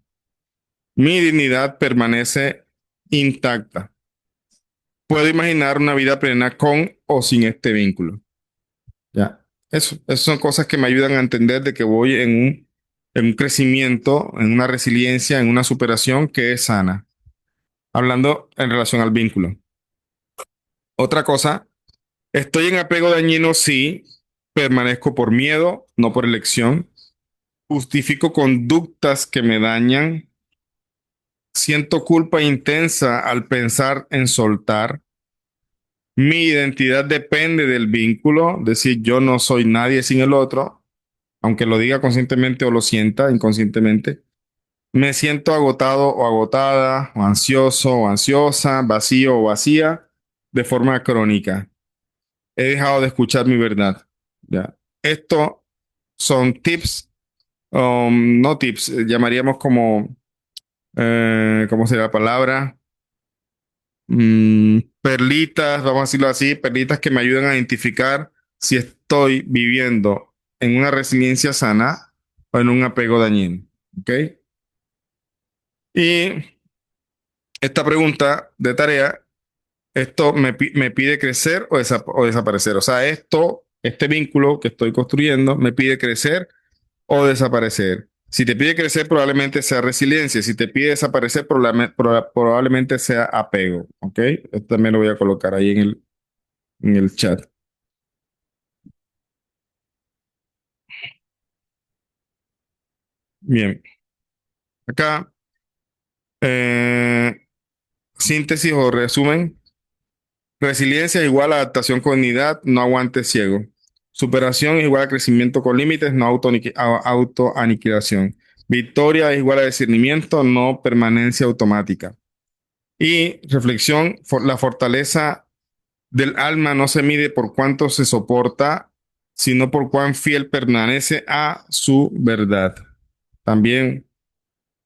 Mi dignidad permanece intacta. Puedo imaginar una vida plena con o sin este vínculo. Ya. Eso son cosas que me ayudan a entender de que voy en un crecimiento, en una resiliencia, en una superación que es sana. Hablando en relación al vínculo. Otra cosa, estoy en apego dañino si permanezco por miedo, no por elección. Justifico conductas que me dañan. Siento culpa intensa al pensar en soltar. Mi identidad depende del vínculo, es decir, yo no soy nadie sin el otro, aunque lo diga conscientemente o lo sienta inconscientemente. Me siento agotado o agotada, o ansioso o ansiosa, vacío o vacía, de forma crónica. He dejado de escuchar mi verdad. Ya. Esto son tips, no tips, llamaríamos como, ¿cómo sería la palabra? Perlitas, vamos a decirlo así, perlitas que me ayudan a identificar si estoy viviendo en una resiliencia sana o en un apego dañino. ¿Ok? Y esta pregunta de tarea, esto me pide crecer o desaparecer. O sea, este vínculo que estoy construyendo me pide crecer o desaparecer. Si te pide crecer, probablemente sea resiliencia. Si te pide desaparecer, probablemente sea apego. ¿Ok? Esto también lo voy a colocar ahí en el chat. Bien, acá, eh, síntesis o resumen. Resiliencia es igual a adaptación con dignidad, no aguante ciego. Superación es igual a crecimiento con límites, no autoaniquilación. Victoria es igual a discernimiento, no permanencia automática. Y reflexión, la fortaleza del alma no se mide por cuánto se soporta, sino por cuán fiel permanece a su verdad. También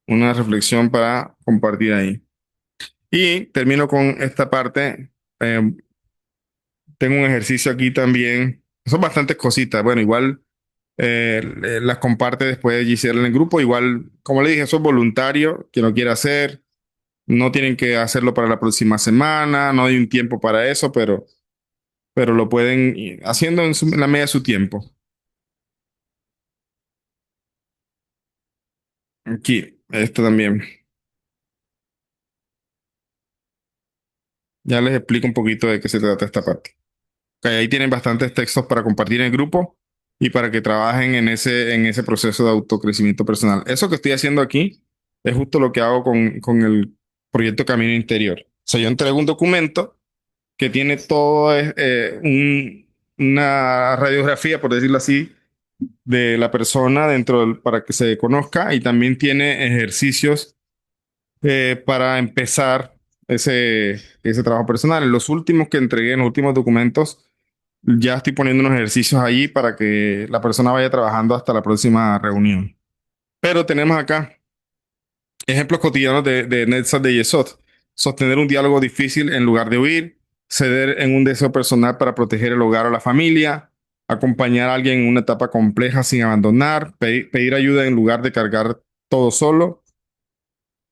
una reflexión para compartir ahí. Y termino con esta parte. Eh, Tengo un ejercicio aquí también. Son bastantes cositas. Bueno, igual las comparte después Giselle en el grupo. Igual, como le dije, eso es voluntario. Quien lo quiera hacer, no tienen que hacerlo para la próxima semana. No hay un tiempo para eso, pero lo pueden ir haciendo en la medida de su tiempo. Aquí, esto también. Ya les explico un poquito de qué se trata esta parte. Ok, ahí tienen bastantes textos para compartir en el grupo y para que trabajen en ese proceso de autocrecimiento personal. Eso que estoy haciendo aquí es justo lo que hago con el proyecto Camino Interior. O sea, yo entrego un documento que tiene todo una radiografía, por decirlo así, de la persona para que se conozca y también tiene ejercicios para empezar ese trabajo personal. En los últimos que entregué, en los últimos documentos, ya estoy poniendo unos ejercicios allí para que la persona vaya trabajando hasta la próxima reunión. Pero tenemos acá ejemplos cotidianos de Netzat de Yesod. Sostener un diálogo difícil en lugar de huir, ceder en un deseo personal para proteger el hogar o la familia, acompañar a alguien en una etapa compleja sin abandonar, pedir ayuda en lugar de cargar todo solo,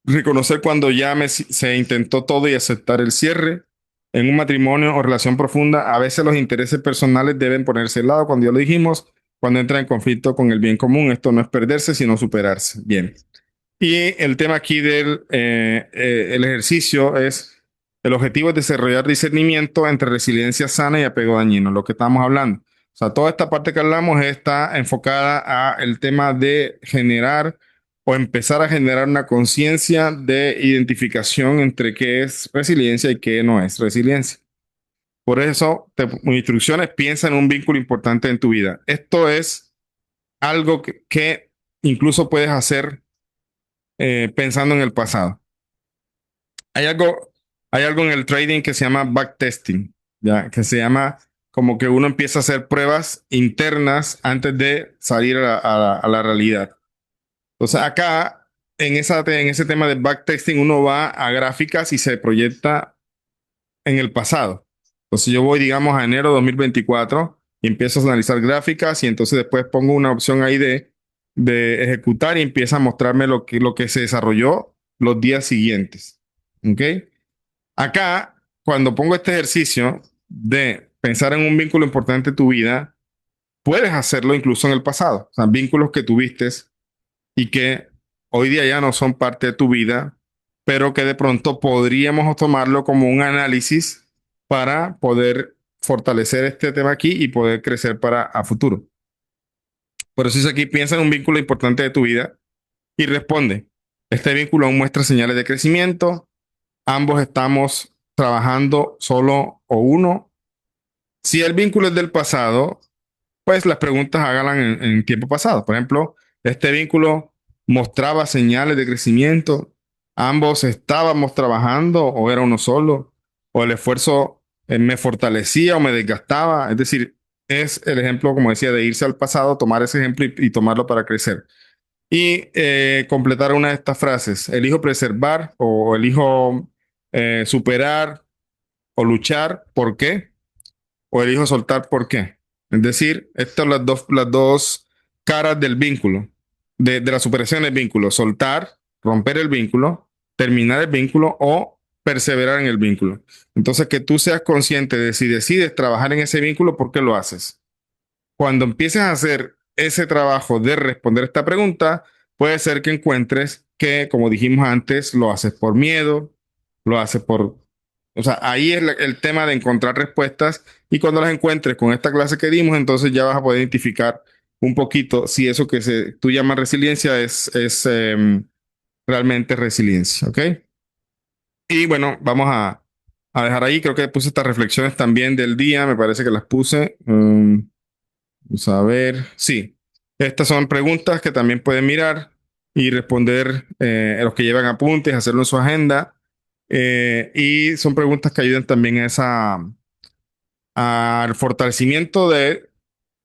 reconocer cuando se intentó todo y aceptar el cierre. En un matrimonio o relación profunda, a veces los intereses personales deben ponerse de lado, cuando ya lo dijimos, cuando entra en conflicto con el bien común. Esto no es perderse, sino superarse. Bien. Y el tema aquí el ejercicio es, el objetivo es desarrollar discernimiento entre resiliencia sana y apego dañino, lo que estamos hablando. O sea, toda esta parte que hablamos está enfocada a el tema de generar o empezar a generar una conciencia de identificación entre qué es resiliencia y qué no es resiliencia. Por eso, mis instrucciones, piensa en un vínculo importante en tu vida. Esto es algo que incluso puedes hacer pensando en el pasado. Hay algo, hay algo en el trading que se llama backtesting, ¿ya? Que se llama como que uno empieza a hacer pruebas internas antes de salir a la realidad. Entonces acá en ese tema de backtesting uno va a gráficas y se proyecta en el pasado. Entonces yo voy, digamos, a enero de 2024 y empiezo a analizar gráficas y entonces después pongo una opción ahí de ejecutar y empieza a mostrarme lo que se desarrolló los días siguientes. ¿Ok? Acá, cuando pongo este ejercicio de pensar en un vínculo importante de tu vida, puedes hacerlo incluso en el pasado. O sea, vínculos que tuviste y que hoy día ya no son parte de tu vida, pero que de pronto podríamos tomarlo como un análisis para poder fortalecer este tema aquí y poder crecer para a futuro. Por eso es aquí, piensa en un vínculo importante de tu vida y responde. Este vínculo aún muestra señales de crecimiento. Ambos estamos trabajando solo o uno. Si el vínculo es del pasado, pues las preguntas háganlas en tiempo pasado. Por ejemplo, este vínculo mostraba señales de crecimiento. Ambos estábamos trabajando o era uno solo. O el esfuerzo me fortalecía o me desgastaba. Es decir, es el ejemplo, como decía, de irse al pasado, tomar ese ejemplo y tomarlo para crecer. Y completar una de estas frases. Elijo preservar o elijo superar o luchar. ¿Por qué? O elijo soltar, ¿por qué? Es decir, estas son las dos caras del vínculo, de la superación del vínculo. Soltar, romper el vínculo, terminar el vínculo o perseverar en el vínculo. Entonces, que tú seas consciente de si decides trabajar en ese vínculo, ¿por qué lo haces? Cuando empieces a hacer ese trabajo de responder esta pregunta, puede ser que encuentres que, como dijimos antes, lo haces por miedo, lo haces por... O sea, ahí es el tema de encontrar respuestas y cuando las encuentres con esta clase que dimos, entonces ya vas a poder identificar un poquito si eso que tú llamas resiliencia es realmente resiliencia, ¿ok? Y bueno, vamos a dejar ahí. Creo que puse estas reflexiones también del día, me parece que las puse. Vamos a ver. Sí, estas son preguntas que también pueden mirar y responder a los que llevan apuntes, hacerlo en su agenda. Y son preguntas que ayudan también a al fortalecimiento de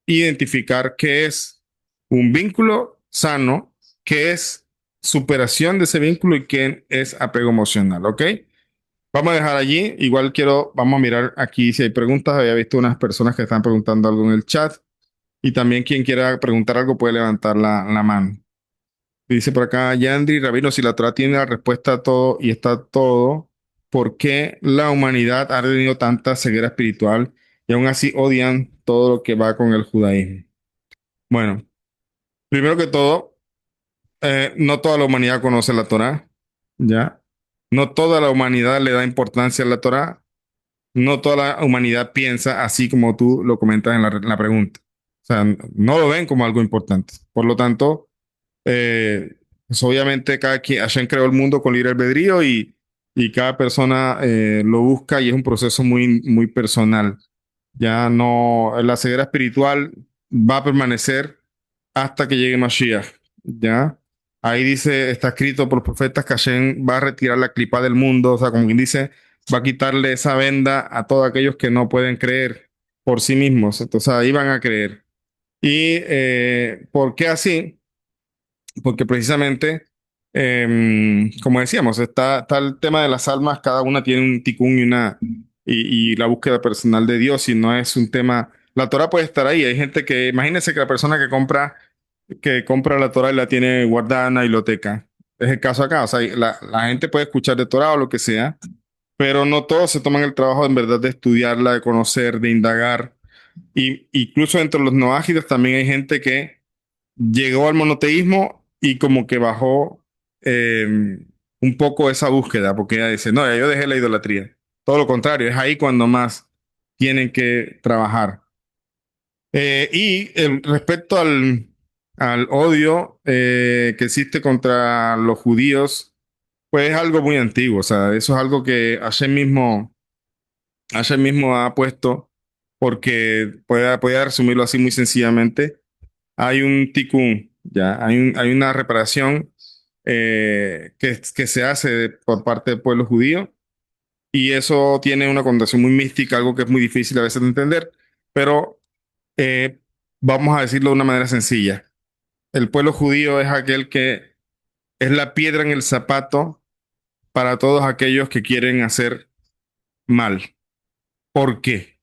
identificar qué es un vínculo sano, qué es superación de ese vínculo y qué es apego emocional. ¿Ok? Vamos a dejar allí. Igual vamos a mirar aquí si hay preguntas. Había visto unas personas que están preguntando algo en el chat. Y también quien quiera preguntar algo puede levantar la mano. Dice por acá Yandri, Rabino, si la Torah tiene la respuesta a todo y está todo, ¿por qué la humanidad ha tenido tanta ceguera espiritual y aún así odian todo lo que va con el judaísmo? Bueno, primero que todo, no toda la humanidad conoce la Torah, ¿ya? No toda la humanidad le da importancia a la Torah, no toda la humanidad piensa así como tú lo comentas en la pregunta. O sea, no lo ven como algo importante. Por lo tanto, pues obviamente Hashem creó el mundo con libre albedrío y cada persona lo busca y es un proceso muy personal. Ya no, la ceguera espiritual va a permanecer hasta que llegue Mashiach. Ya, ahí dice, está escrito por los profetas que Hashem va a retirar la clipa del mundo, o sea, como quien dice, va a quitarle esa venda a todos aquellos que no pueden creer por sí mismos. Entonces ahí van a creer. ¿Y por qué así? Porque precisamente, como decíamos, está el tema de las almas, cada una tiene un ticún y la búsqueda personal de Dios, y no es un tema, la Torah puede estar ahí, hay gente que, imagínense que la persona que compra la Torah y la tiene guardada en la biblioteca, es el caso acá, o sea, la gente puede escuchar de Torah o lo que sea, pero no todos se toman el trabajo en verdad de estudiarla, de conocer, de indagar, y incluso entre los no ágidos también hay gente que llegó al monoteísmo y como que bajó eh, un poco esa búsqueda, porque ella dice, no, ya yo dejé la idolatría. Todo lo contrario, es ahí cuando más tienen que trabajar. Respecto al odio que existe contra los judíos, pues es algo muy antiguo, o sea, eso es algo que Hashem mismo ha puesto, porque puede resumirlo así muy sencillamente hay un tikkun, ya, hay una reparación que se hace por parte del pueblo judío y eso tiene una connotación muy mística, algo que es muy difícil a veces de entender, pero vamos a decirlo de una manera sencilla. El pueblo judío es aquel que es la piedra en el zapato para todos aquellos que quieren hacer mal. ¿Por qué?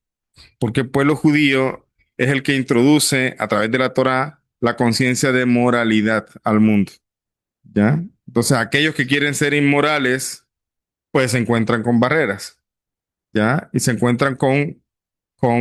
Porque el pueblo judío es el que introduce a través de la Torá la conciencia de moralidad al mundo, ¿ya? Entonces, aquellos que quieren ser inmorales, pues se encuentran con barreras, ¿ya? Y se encuentran con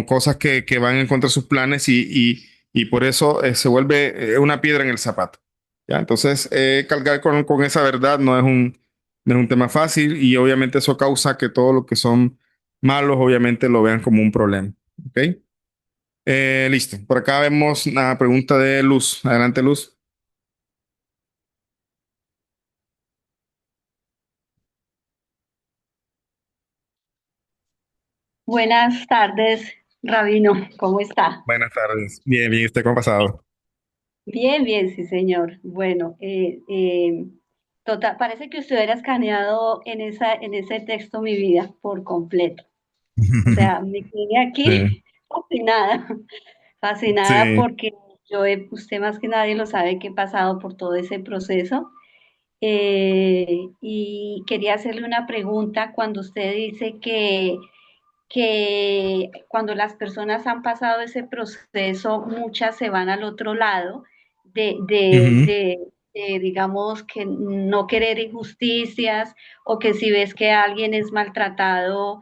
cosas que van en contra de sus planes y por eso se vuelve una piedra en el zapato, ¿ya? Entonces, cargar con esa verdad no es un tema fácil y obviamente eso causa que todo lo que son malos, obviamente lo vean como un problema, ¿ok? Listo. Por acá vemos una pregunta de Luz. Adelante, Luz. Buenas tardes, Rabino, ¿cómo está? Buenas tardes. Bien, bien. ¿Usted cómo ha pasado? Bien, bien, sí, señor. Bueno, total, parece que usted hubiera escaneado en ese texto mi vida por completo. O sea, me quedé aquí Sí, fascinada, fascinada sí. porque usted más que nadie lo sabe que he pasado por todo ese proceso. Y quería hacerle una pregunta cuando usted dice que cuando las personas han pasado ese proceso, muchas se van al otro lado de, de, Ujú, de, digamos, que no querer injusticias o que si ves que alguien es maltratado,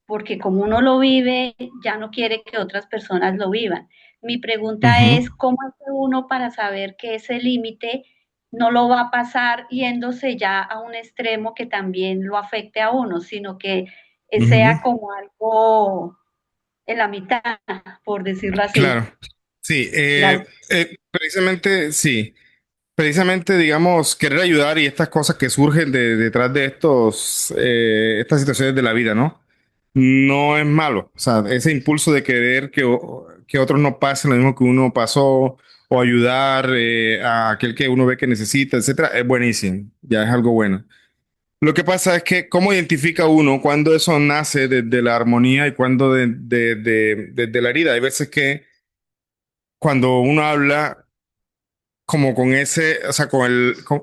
porque como uno lo vive, ya no quiere que otras personas lo vivan. Mi pregunta ujú, es, ¿cómo hace uno para saber que ese límite no lo va a pasar yéndose ya a un extremo que también lo afecte a uno, sino que ujú. sea como algo en la mitad, por decirlo así? Claro. Sí, Gracias. precisamente, sí. Precisamente, digamos, querer ayudar y estas cosas que surgen detrás de estas situaciones de la vida, ¿no? No es malo. O sea, ese impulso de querer que otros no pasen lo mismo que uno pasó o ayudar a aquel que uno ve que necesita, etcétera, es buenísimo. Ya es algo bueno. Lo que pasa es que, ¿cómo identifica uno cuando eso nace desde la armonía y cuando desde la herida? Hay veces que cuando uno habla como con ese, o sea,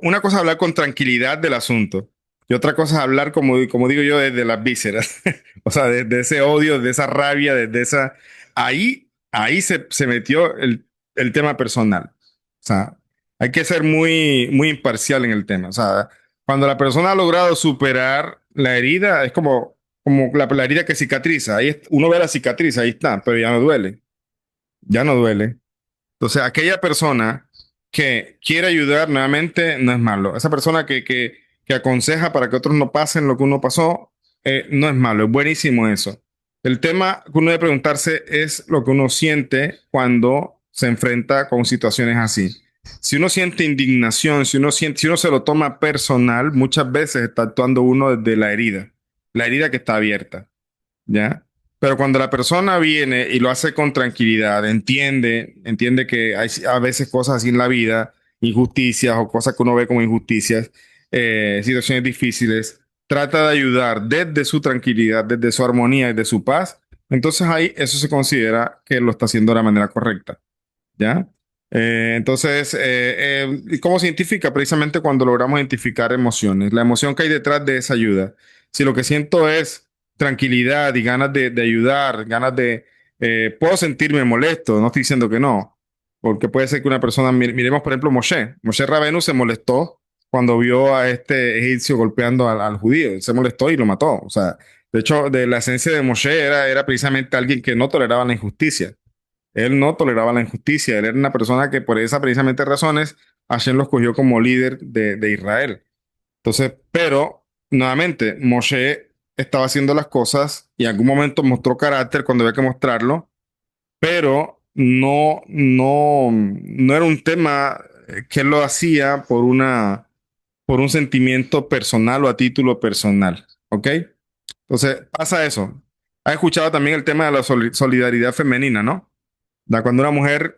una cosa es hablar con tranquilidad del asunto y otra cosa es hablar, como digo yo, desde las vísceras, o sea, desde ese odio, de esa rabia, desde esa, ahí se metió el tema personal. O sea, hay que ser muy imparcial en el tema. O sea, cuando la persona ha logrado superar la herida, es como la herida que cicatriza. Uno ve la cicatriz, ahí está, pero ya no duele. Ya no duele. Entonces, aquella persona que quiere ayudar nuevamente no es malo. Esa persona que aconseja para que otros no pasen lo que uno pasó, no es malo, es buenísimo eso. El tema que uno debe preguntarse es lo que uno siente cuando se enfrenta con situaciones así. Si uno siente indignación, si uno se lo toma personal, muchas veces está actuando uno desde la herida que está abierta. ¿Ya? Pero cuando la persona viene y lo hace con tranquilidad, entiende que hay a veces cosas así en la vida, injusticias o cosas que uno ve como injusticias, situaciones difíciles, trata de ayudar desde su tranquilidad, desde su armonía y de su paz, entonces ahí eso se considera que lo está haciendo de la manera correcta. ¿Ya? Entonces, ¿y cómo se identifica? Precisamente cuando logramos identificar emociones, la emoción que hay detrás de esa ayuda. Si lo que siento es tranquilidad y ganas de ayudar, puedo sentirme molesto, no estoy diciendo que no, porque puede ser que una persona, miremos por ejemplo Moshe Rabenu se molestó cuando vio a este egipcio golpeando al judío, él se molestó y lo mató. O sea, de hecho, de la esencia de Moshe era precisamente alguien que no toleraba la injusticia. Él no toleraba la injusticia, él era una persona que por esas precisamente razones Hashem lo escogió como líder de Israel. Entonces, pero nuevamente, Moshe estaba haciendo las cosas y en algún momento mostró carácter cuando había que mostrarlo, pero no era un tema que él lo hacía por un sentimiento personal o a título personal, ¿ok? Entonces, pasa eso. Has escuchado también el tema de la solidaridad femenina, ¿no? Cuando una mujer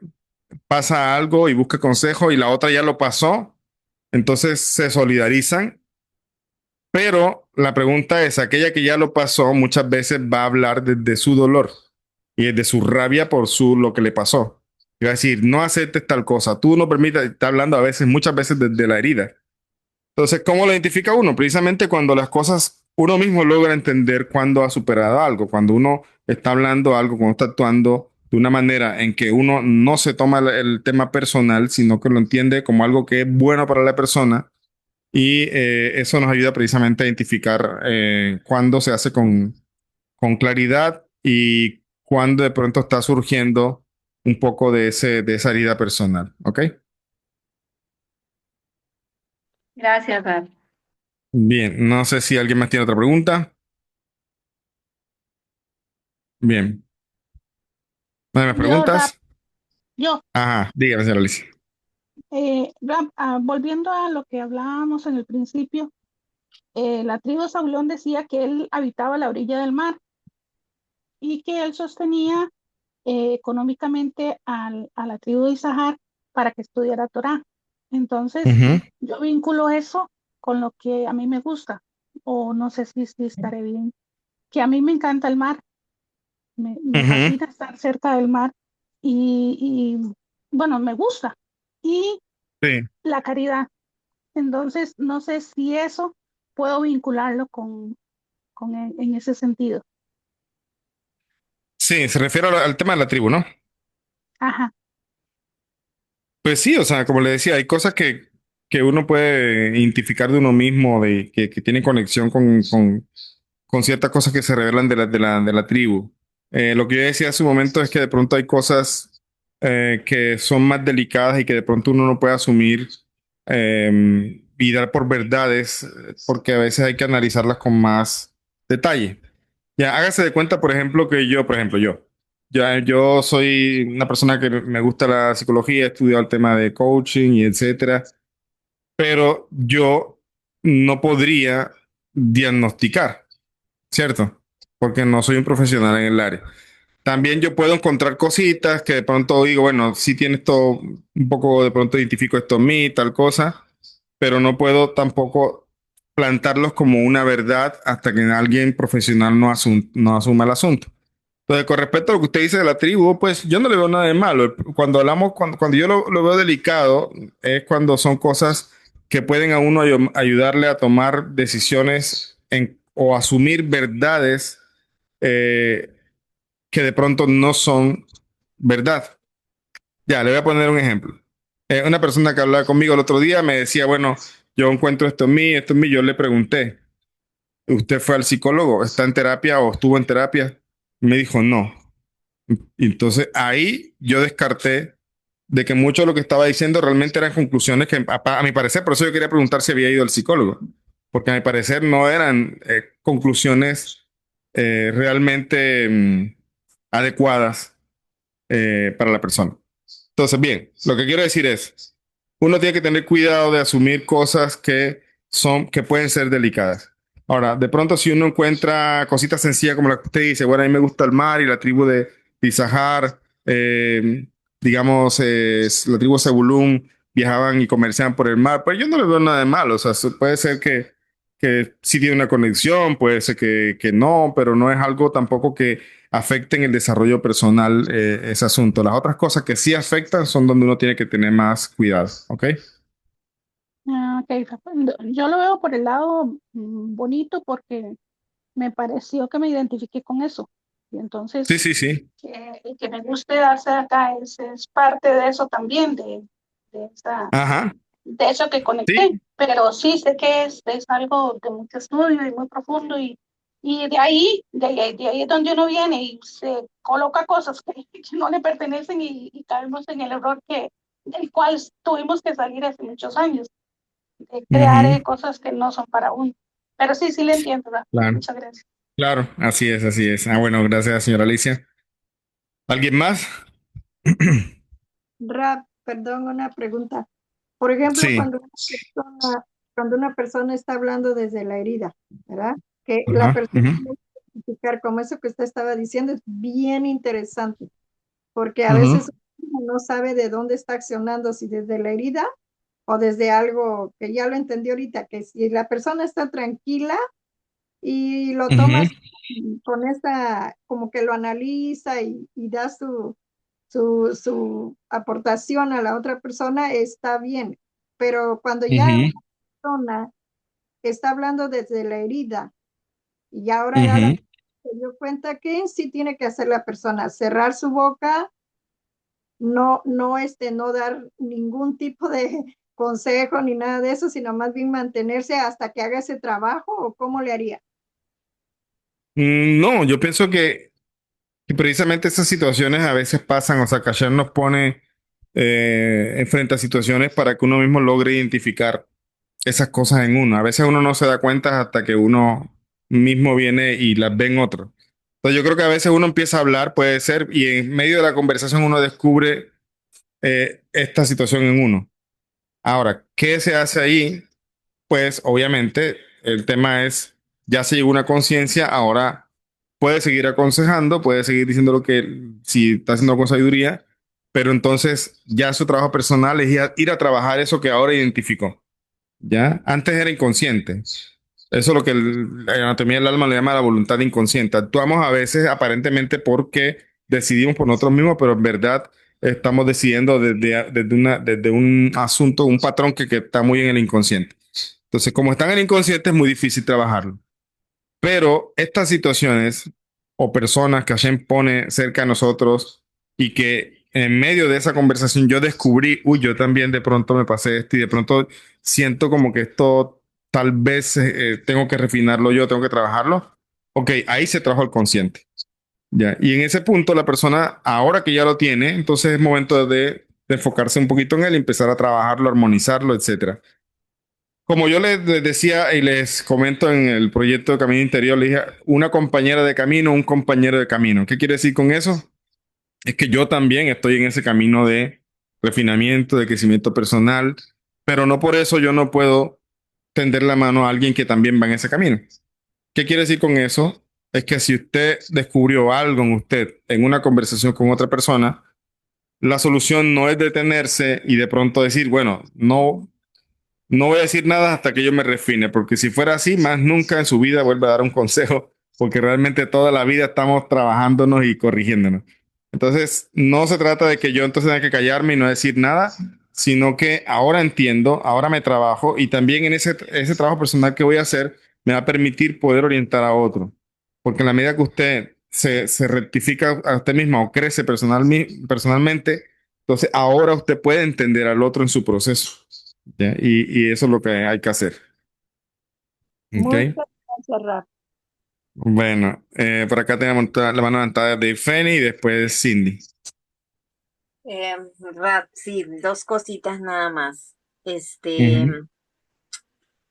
pasa algo y busca consejo y la otra ya lo pasó, entonces se solidarizan, pero la pregunta es, aquella que ya lo pasó muchas veces va a hablar desde su dolor y desde su rabia por lo que le pasó. Y va a decir, no aceptes tal cosa, tú no permitas, está hablando a veces, muchas veces desde la herida. Entonces, ¿cómo lo identifica uno? Precisamente cuando las cosas, uno mismo logra entender cuándo ha superado algo, cuando uno está hablando algo, cuando está actuando de una manera en que uno no se toma el tema personal, sino que lo entiende como algo que es bueno para la persona. Y eso nos ayuda precisamente a identificar cuándo se hace con claridad y cuándo de pronto está surgiendo un poco de esa herida personal. ¿Ok? Gracias, Raf. Bien, no sé si alguien más tiene otra pregunta. Bien, ¿no hay más Yo, Rap, preguntas? yo, Ajá, dígame, señora Alicia. Rap, volviendo a lo que hablábamos en el principio, la tribu Zabulón decía que él habitaba a la orilla del mar y que él sostenía económicamente a la tribu de Isahar para que estudiara Torah. Entonces, Ujú, yo vinculo eso con lo que a mí me gusta, o no sé si estaré bien, que a mí me encanta el mar, me ujú. fascina estar cerca del mar y bueno, me gusta. Y Sí, la caridad. Entonces, no sé si eso puedo vincularlo en ese sentido. sí, se refiere al tema de la tribu, ¿no? Ajá. Pues sí, o sea, como le decía, hay cosas que uno puede identificar de uno mismo, que tienen conexión con ciertas cosas que se revelan de la tribu. Lo que yo decía hace un momento es que de pronto hay cosas que son más delicadas y que de pronto uno no puede asumir y dar por verdades, porque a veces hay que analizarlas con más detalle. Ya, hágase de cuenta, por ejemplo, que yo, por ejemplo, yo soy una persona que me gusta la psicología, he estudiado el tema de coaching y etcétera, pero yo no podría diagnosticar. ¿Cierto? Porque no soy un profesional en el área. También yo puedo encontrar cositas que de pronto digo, bueno, sí tiene esto, un poco de pronto identifico esto en mí, tal cosa, pero no puedo tampoco plantarlos como una verdad hasta que alguien profesional no asuma el asunto. Entonces, con respecto a lo que usted dice de la tribu, pues yo no le veo nada de malo. Cuando hablamos, cuando yo lo veo delicado, es cuando son cosas que pueden a uno ayudarle a tomar decisiones o asumir verdades eh, que de pronto no son verdad. Ya, le voy a poner un ejemplo. Una persona que hablaba conmigo el otro día me decía, bueno, yo encuentro esto en mí. Yo le pregunté, ¿usted fue al psicólogo? ¿Está en terapia o estuvo en terapia? Me dijo, no. Y entonces ahí yo descarté de que mucho de lo que estaba diciendo realmente eran conclusiones que, a mi parecer, por eso yo quería preguntar si había ido al psicólogo, porque a mi parecer no eran conclusiones realmente adecuadas para la persona. Entonces, bien, lo que quiero decir es, uno tiene que tener cuidado de asumir cosas que pueden ser delicadas. Ahora, de pronto, si uno encuentra cositas sencillas como la que usted dice, bueno, a mí me gusta el mar y la tribu de Isahar, digamos, la tribu Zebulún viajaban y comerciaban por el mar, pues yo no le veo nada de malo. O sea, puede ser que sí tiene una conexión, puede ser que no, pero no es algo tampoco que afecten el desarrollo personal ese asunto. Las otras cosas que sí afectan son donde uno tiene que tener más cuidado, ¿ok? Ok, yo lo veo por el lado bonito porque me pareció que me identifiqué con eso. Y Sí, entonces, sí, sí. que me guste darse acá es parte de eso también, de, esa, Ajá, de eso que conecté. sí. Pero sí sé que es algo de mucho estudio y muy profundo y de ahí es donde uno viene y se coloca cosas que no le pertenecen y caemos en el error del cual tuvimos que salir hace muchos años, de crear Ujú, cosas que no son para uno. Pero sí, sí le entiendo, ¿verdad? claro, Muchas gracias. claro, así es, así es. Ah, bueno, gracias, señora Alicia. ¿Alguien más? Rap, perdón, una pregunta. Por ejemplo, Sí. cuando una persona está hablando desde la herida, ¿verdad? Que la Ajá, persona ujú, no puede identificar como eso que usted estaba diciendo es bien interesante, porque a ujú, veces uno no sabe de dónde está accionando, si desde la herida o desde algo que ya lo entendí ahorita, que si la persona está tranquila y lo ujú, tomas con esta, como que lo analiza y da su aportación a la otra persona, está bien. Pero cuando ya ujú. persona está hablando desde la herida y ahora Ujú. se dio cuenta que sí tiene que hacer la persona, cerrar su boca, no dar ningún tipo de consejo ni nada de eso, sino más bien mantenerse hasta que haga ese trabajo o cómo le haría. No, yo pienso que precisamente esas situaciones a veces pasan, o sea, Kasher nos pone frente a situaciones para que uno mismo logre identificar esas cosas en uno. A veces uno no se da cuenta hasta que uno mismo viene y las ve en otro. Entonces yo creo que a veces uno empieza a hablar, puede ser, y en medio de la conversación uno descubre esta situación en uno. Ahora, ¿qué se hace ahí? Pues obviamente el tema es, ya se llegó a una conciencia, ahora puede seguir aconsejando, puede seguir diciendo lo que, si está haciendo con sabiduría, pero entonces ya su trabajo personal es ir a trabajar eso que ahora identificó. ¿Ya? Antes era inconsciente. Eso es lo que la anatomía del alma le llama la voluntad inconsciente. Actuamos a veces aparentemente porque decidimos por nosotros mismos, pero en verdad estamos decidiendo desde un asunto, un patrón que está muy en el inconsciente. Entonces, como está en el inconsciente, es muy difícil trabajarlo. Pero estas situaciones o personas que Hashem pone cerca de nosotros y que en medio de esa conversación yo descubrí, uy, yo también de pronto me pasé esto y de pronto siento como que esto tal vez tengo que refinarlo yo, tengo que trabajarlo. Ok, ahí se trabaja el consciente. Ya. Y en ese punto la persona, ahora que ya lo tiene, entonces es momento de enfocarse un poquito en él y empezar a trabajarlo, armonizarlo, etcétera. Como yo les decía y les comento en el proyecto de Camino Interior, le dije una compañera de camino, un compañero de camino. ¿Qué quiere decir con eso? Es que yo también estoy en ese camino de refinamiento, de crecimiento personal, pero no por eso yo no puedo tender la mano a alguien que también va en ese camino. ¿Qué quiere decir con eso? Es que si usted descubrió algo en usted en una conversación con otra persona, la solución no es detenerse y de pronto decir, bueno, no voy a decir nada hasta que yo me refine, porque si fuera así, más nunca en su vida vuelve a dar un consejo, porque realmente toda la vida estamos trabajándonos y corrigiéndonos. Entonces, no se trata de que yo entonces tenga que callarme y no decir nada, sino que ahora entiendo, ahora me trabajo y también en ese trabajo personal que voy a hacer me va a permitir poder orientar a otro. Porque en la medida que usted se rectifica a usted misma o crece personalmente, entonces ahora usted puede entender al otro en su proceso. ¿Ya? Y eso es lo que hay que hacer. Muchas ¿Ok? gracias, Rafa. Bueno, por acá tenemos la mano levantada de Fanny y después Cindy. Sí, dos cositas nada más. Este, Ujú,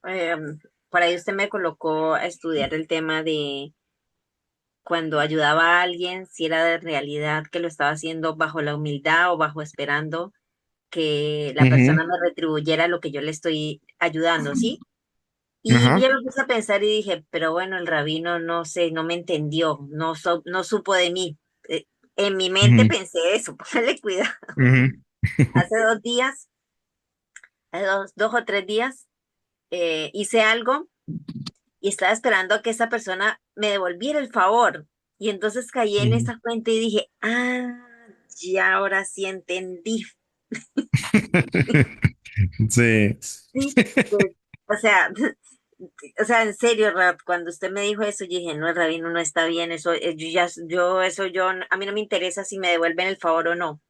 em, por ahí usted me colocó a estudiar el tema de cuando ayudaba a alguien, si era de realidad que lo estaba haciendo bajo la humildad o bajo esperando que la ujú, persona me retribuyera lo que yo le estoy ayudando, ¿sí? Y ajá, yo me puse a pensar y dije, pero bueno, el rabino no sé, no me entendió, no supo de mí. En mi mente ujú, pensé eso, póngale cuidado. ujú, Hace 2 días, hace 2 o 3 días, hice algo y estaba esperando a que esa persona me devolviera el favor. Y entonces caí en ujú. esa cuenta y dije, ya ahora sí entendí. Sí. Sí, pues, o sea, o sea, en serio, cuando usted me dijo eso, yo dije, no, el rabino no está bien, eso, a mí no me interesa si me devuelven el favor o no,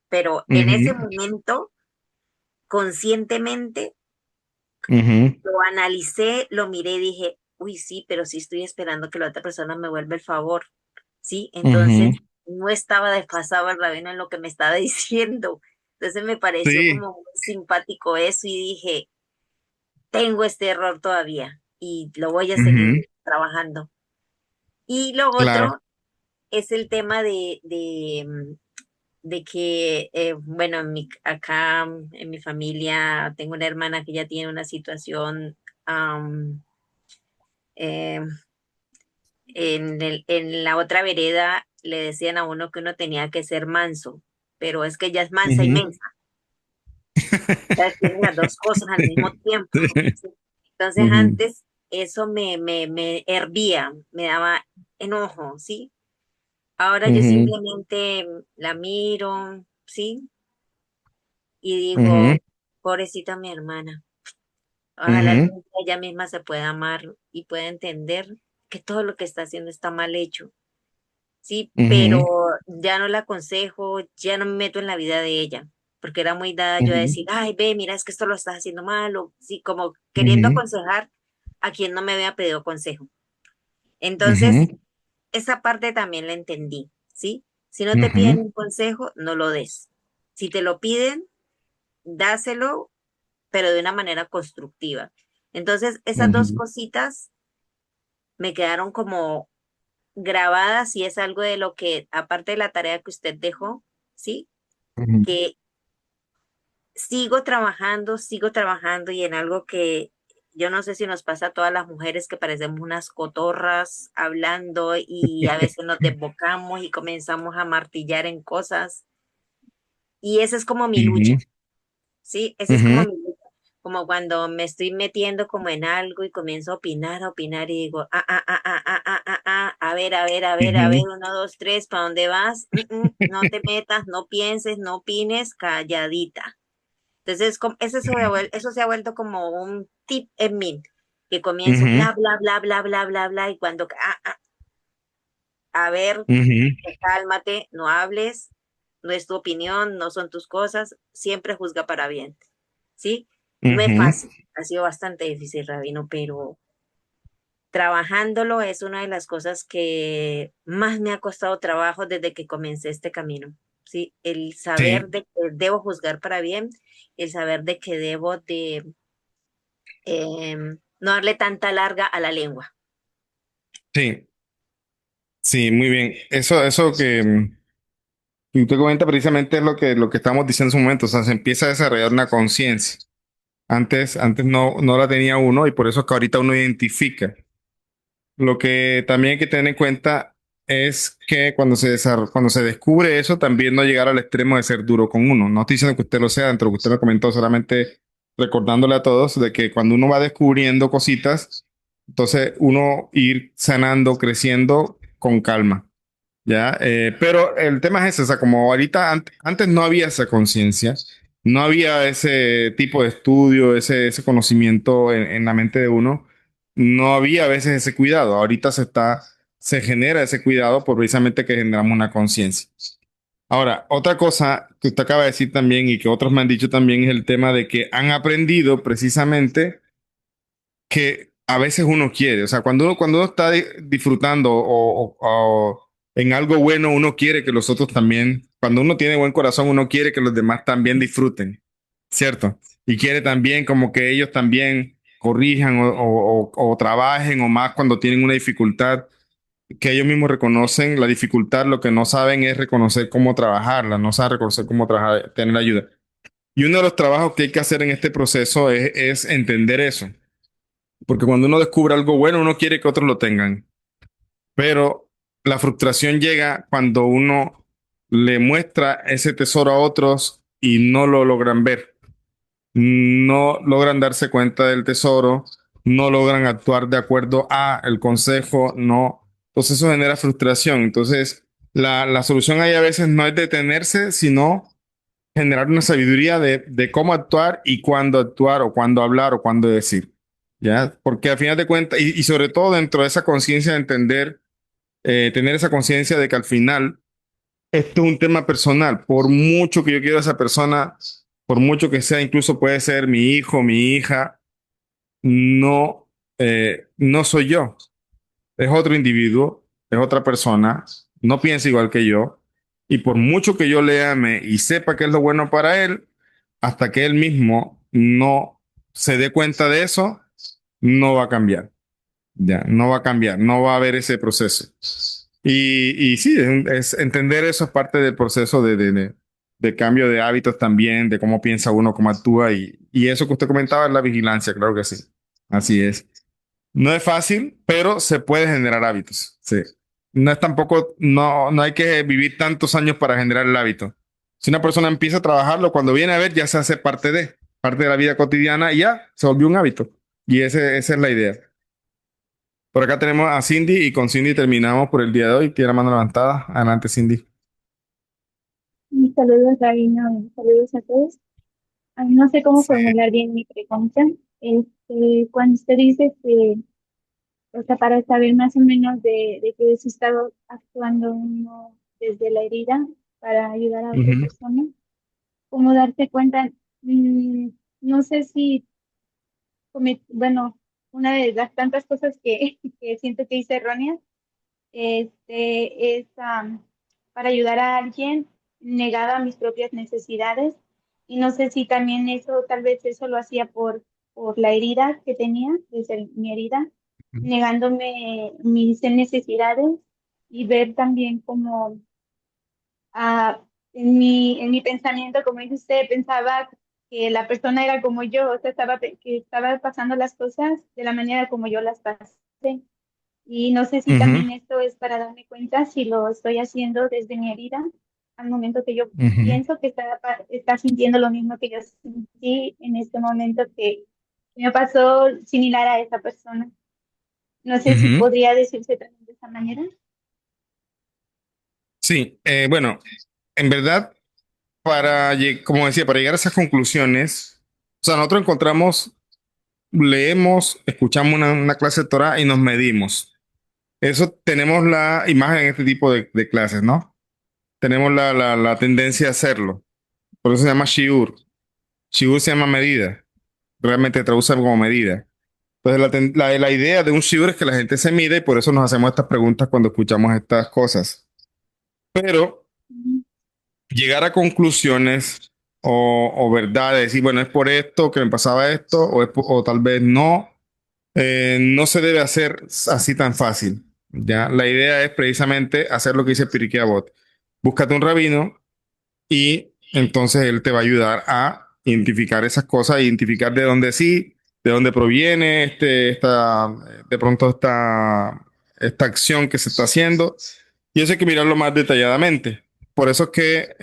pero en ese Ujú, momento, conscientemente, ujú, lo analicé, lo miré y dije, uy, sí, pero sí estoy esperando que la otra persona me vuelva el favor, ¿sí? Entonces, ujú. no estaba desfasado el rabino en lo que me estaba diciendo. Entonces me pareció Sí, como muy simpático eso y dije, tengo este error todavía y lo voy a seguir ujú, trabajando. Y lo claro. otro es el tema de que, bueno, acá en mi familia tengo una hermana que ya tiene una situación am, eh, en la otra vereda le decían a uno que uno tenía que ser manso, pero es que ella es mansa y Ujú. mensa, o sea, tiene las dos cosas al mismo tiempo. ¿Sí? Entonces Ujú, antes eso me hervía, me daba enojo, ¿sí? Ahora yo ujú, simplemente la miro, ¿sí? Y ujú. digo, pobrecita mi hermana. Ojalá Ujú, algún día ella misma se pueda amar y pueda entender que todo lo que está haciendo está mal hecho, ¿sí? Pero ujú, ya no la aconsejo, ya no me meto en la vida de ella, porque era muy dada yo a ujú, decir, ay, ve, mira, es que esto lo estás haciendo mal, o sí, como queriendo ujú, aconsejar a quien no me había pedido consejo. Entonces, ujú, esa parte también la entendí, ¿sí? Si no te piden ujú, un consejo, no lo des. Si te lo piden, dáselo, pero de una manera constructiva. Entonces, esas dos ujú, cositas me quedaron como grabadas y es algo de lo que, aparte de la tarea que usted dejó, ¿sí? ujú. Que sigo trabajando y en algo que yo no sé si nos pasa a todas las mujeres que parecemos unas cotorras hablando y a veces nos desbocamos y comenzamos a martillar en cosas. Y esa es como mi lucha. Ujú, Sí, ese es como ujú, mi lucha. Como cuando me estoy metiendo como en algo y comienzo a opinar y digo, a ver, a ver, ujú, uno, dos, tres, ¿para dónde vas? No te metas, no pienses, no opines, calladita. Entonces, eso se ha vuelto como un tip en mí, que comienzo ujú, bla, bla, bla, bla, bla, bla, bla, y cuando, a ver, ujú, cálmate, no hables, no es tu opinión, no son tus cosas, siempre juzga para bien, ¿sí? No es ujú. fácil, ha sido bastante difícil, Rabino, pero trabajándolo es una de las cosas que más me ha costado trabajo desde que comencé este camino, ¿sí? El saber Sí, de que debo juzgar para bien, el saber de que debo de no darle tanta larga a la lengua. sí, sí, muy bien. Eso que usted comenta precisamente es lo que estamos diciendo en su momento. O sea, se empieza a desarrollar una conciencia. Antes no la tenía uno y por eso es que ahorita uno identifica. Lo que también hay que tener en cuenta es que cuando se descubre eso, también no llegar al extremo de ser duro con uno. No estoy diciendo que usted lo sea, dentro de lo que usted me comentó, solamente recordándole a todos de que cuando uno va descubriendo cositas, entonces uno ir sanando, creciendo con calma. ¿Ya? Pero el tema es ese, o sea, como ahorita antes no había esa conciencia, no había ese tipo de estudio, ese conocimiento en la mente de uno, no había a veces ese cuidado, ahorita se genera ese cuidado por precisamente que generamos una conciencia. Ahora, otra cosa que usted acaba de decir también y que otros me han dicho también es el tema de que han aprendido precisamente que a veces uno quiere, o sea, cuando uno está disfrutando o en algo bueno, uno quiere que los otros también, cuando uno tiene buen corazón, uno quiere que los demás también disfruten, ¿cierto? Y quiere también como que ellos también corrijan o trabajen o más cuando tienen una dificultad, que ellos mismos reconocen la dificultad, lo que no saben es reconocer cómo trabajarla, no saben reconocer cómo trabajar, tener ayuda. Y uno de los trabajos que hay que hacer en este proceso es entender eso. Porque cuando uno descubre algo bueno, uno quiere que otros lo tengan. Pero la frustración llega cuando uno le muestra ese tesoro a otros y no lo logran ver. No logran darse cuenta del tesoro, no logran actuar de acuerdo a el consejo, no. Entonces eso genera frustración. Entonces la solución ahí a veces no es detenerse, sino generar una sabiduría de cómo actuar y cuándo actuar o cuándo hablar o cuándo decir. ¿Ya? Porque al final de cuentas, y sobre todo dentro de esa conciencia de entender, tener esa conciencia de que al final esto es un tema personal. Por mucho que yo quiera a esa persona, por mucho que sea, incluso puede ser mi hijo, mi hija, no, no soy yo. Es otro individuo, es otra persona, no piensa igual que yo. Y por mucho que yo le ame y sepa que es lo bueno para él, hasta que él mismo no se dé cuenta de eso, no va a cambiar. Ya, no va a cambiar, no va a haber ese proceso. Y sí, entender eso es parte del proceso de cambio de hábitos también, de cómo piensa uno, cómo actúa. Y eso que usted comentaba es la vigilancia, claro que sí. Así es. No es fácil, pero se puede generar hábitos. Sí. No es tampoco, no hay que vivir tantos años para generar el hábito. Si una persona empieza a trabajarlo, cuando viene a ver, ya se hace parte de la vida cotidiana y ya se volvió un hábito. Y esa es la idea. Por acá tenemos a Cindy y con Cindy terminamos por el día de hoy. Tiene la mano levantada. Adelante, Cindy. Saludos, Gabino, saludos a todos. No sé cómo formular bien mi pregunta. Cuando usted dice que, o sea, para saber más o menos de que se está actuando uno desde la herida para ayudar a otra Ujú, persona, ¿cómo darse cuenta? No sé si, bueno, una de las tantas cosas que, que siento que hice erróneas, es para ayudar a alguien negada a mis propias necesidades. Y no sé si también eso, tal vez eso lo hacía por la herida que tenía, desde mi herida, negándome mis necesidades y ver también como en mi pensamiento, como dice usted, pensaba que la persona era como yo, o sea, que estaba pasando las cosas de la manera como yo las pasé. Y no sé si ujú, también esto es para darme cuenta si lo estoy haciendo desde mi herida, al momento que yo ujú, pienso que está sintiendo lo mismo que yo sentí en este momento que me pasó similar a esa persona. No sé si ujú. podría decirse también de esa manera. Sí, bueno, en verdad, como decía, para llegar a esas conclusiones, o sea, nosotros encontramos, leemos, escuchamos una clase de Torah y nos medimos. Eso tenemos la imagen en este tipo de clases, ¿no? Tenemos la tendencia a hacerlo. Por eso se llama shiur. Shiur se llama medida. Realmente traduce como medida. Entonces, la idea de un shiur es que la gente se mide y por eso nos hacemos estas preguntas cuando escuchamos estas cosas. Pero Ujú. llegar a conclusiones o verdades, decir, bueno, es por esto que me pasaba esto, o tal vez no, no se debe hacer así tan fácil. ¿Ya? La idea es precisamente hacer lo que dice Pirkei Avot. Búscate un rabino y entonces él te va a ayudar a identificar esas cosas, identificar de dónde sí, de dónde proviene de pronto esta acción que se está haciendo. Y eso hay que mirarlo más detalladamente. Por eso es que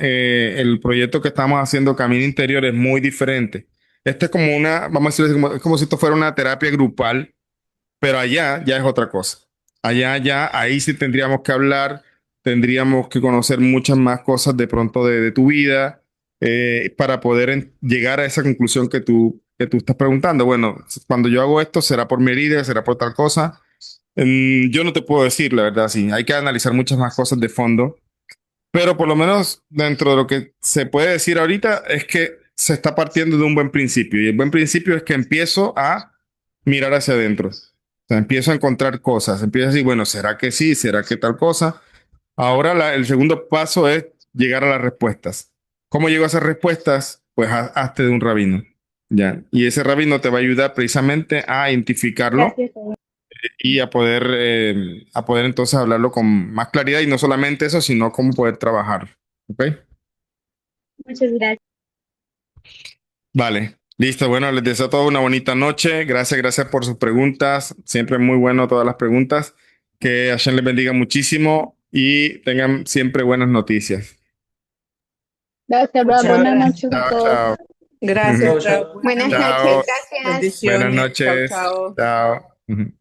el proyecto que estamos haciendo, Camino Interior, es muy diferente. Este es como vamos a decirlo, es como si esto fuera una terapia grupal, pero allá ya es otra cosa. Allá ya, ahí sí tendríamos que hablar, tendríamos que conocer muchas más cosas de pronto de tu vida para poder llegar a esa conclusión que tú estás preguntando. Bueno, cuando yo hago esto, ¿será por mi herida? ¿Será por tal cosa? Yo no te puedo decir, la verdad, sí. Hay que analizar muchas más cosas de fondo, pero por lo menos dentro de lo que se puede decir ahorita es que se está partiendo de un buen principio. Y el buen principio es que empiezo a mirar hacia adentro. O sea, empiezo a encontrar cosas. Empiezo a decir, bueno, ¿será que sí? ¿Será que tal cosa? Ahora el segundo paso es llegar a las respuestas. ¿Cómo llego a esas respuestas? Pues hazte de un rabino. ¿Ya? Y ese rabino te va a ayudar precisamente a identificarlo Gracias. y a poder entonces hablarlo con más claridad y no solamente eso, sino cómo poder trabajar. ¿Ok? Muchas gracias. Vale, listo. Bueno, les deseo a todos una bonita noche. Gracias, gracias por sus preguntas. Siempre muy bueno todas las preguntas. Que Hashem les bendiga muchísimo y tengan siempre buenas noticias. Gracias, Rab. Muchas Buenas gracias. noches a Chao, todos. chao. Gracias, Raúl. Buenas Buenas noches. noches, Chao. gracias. Buenas Bendiciones. Chao, noches. chao. Chao.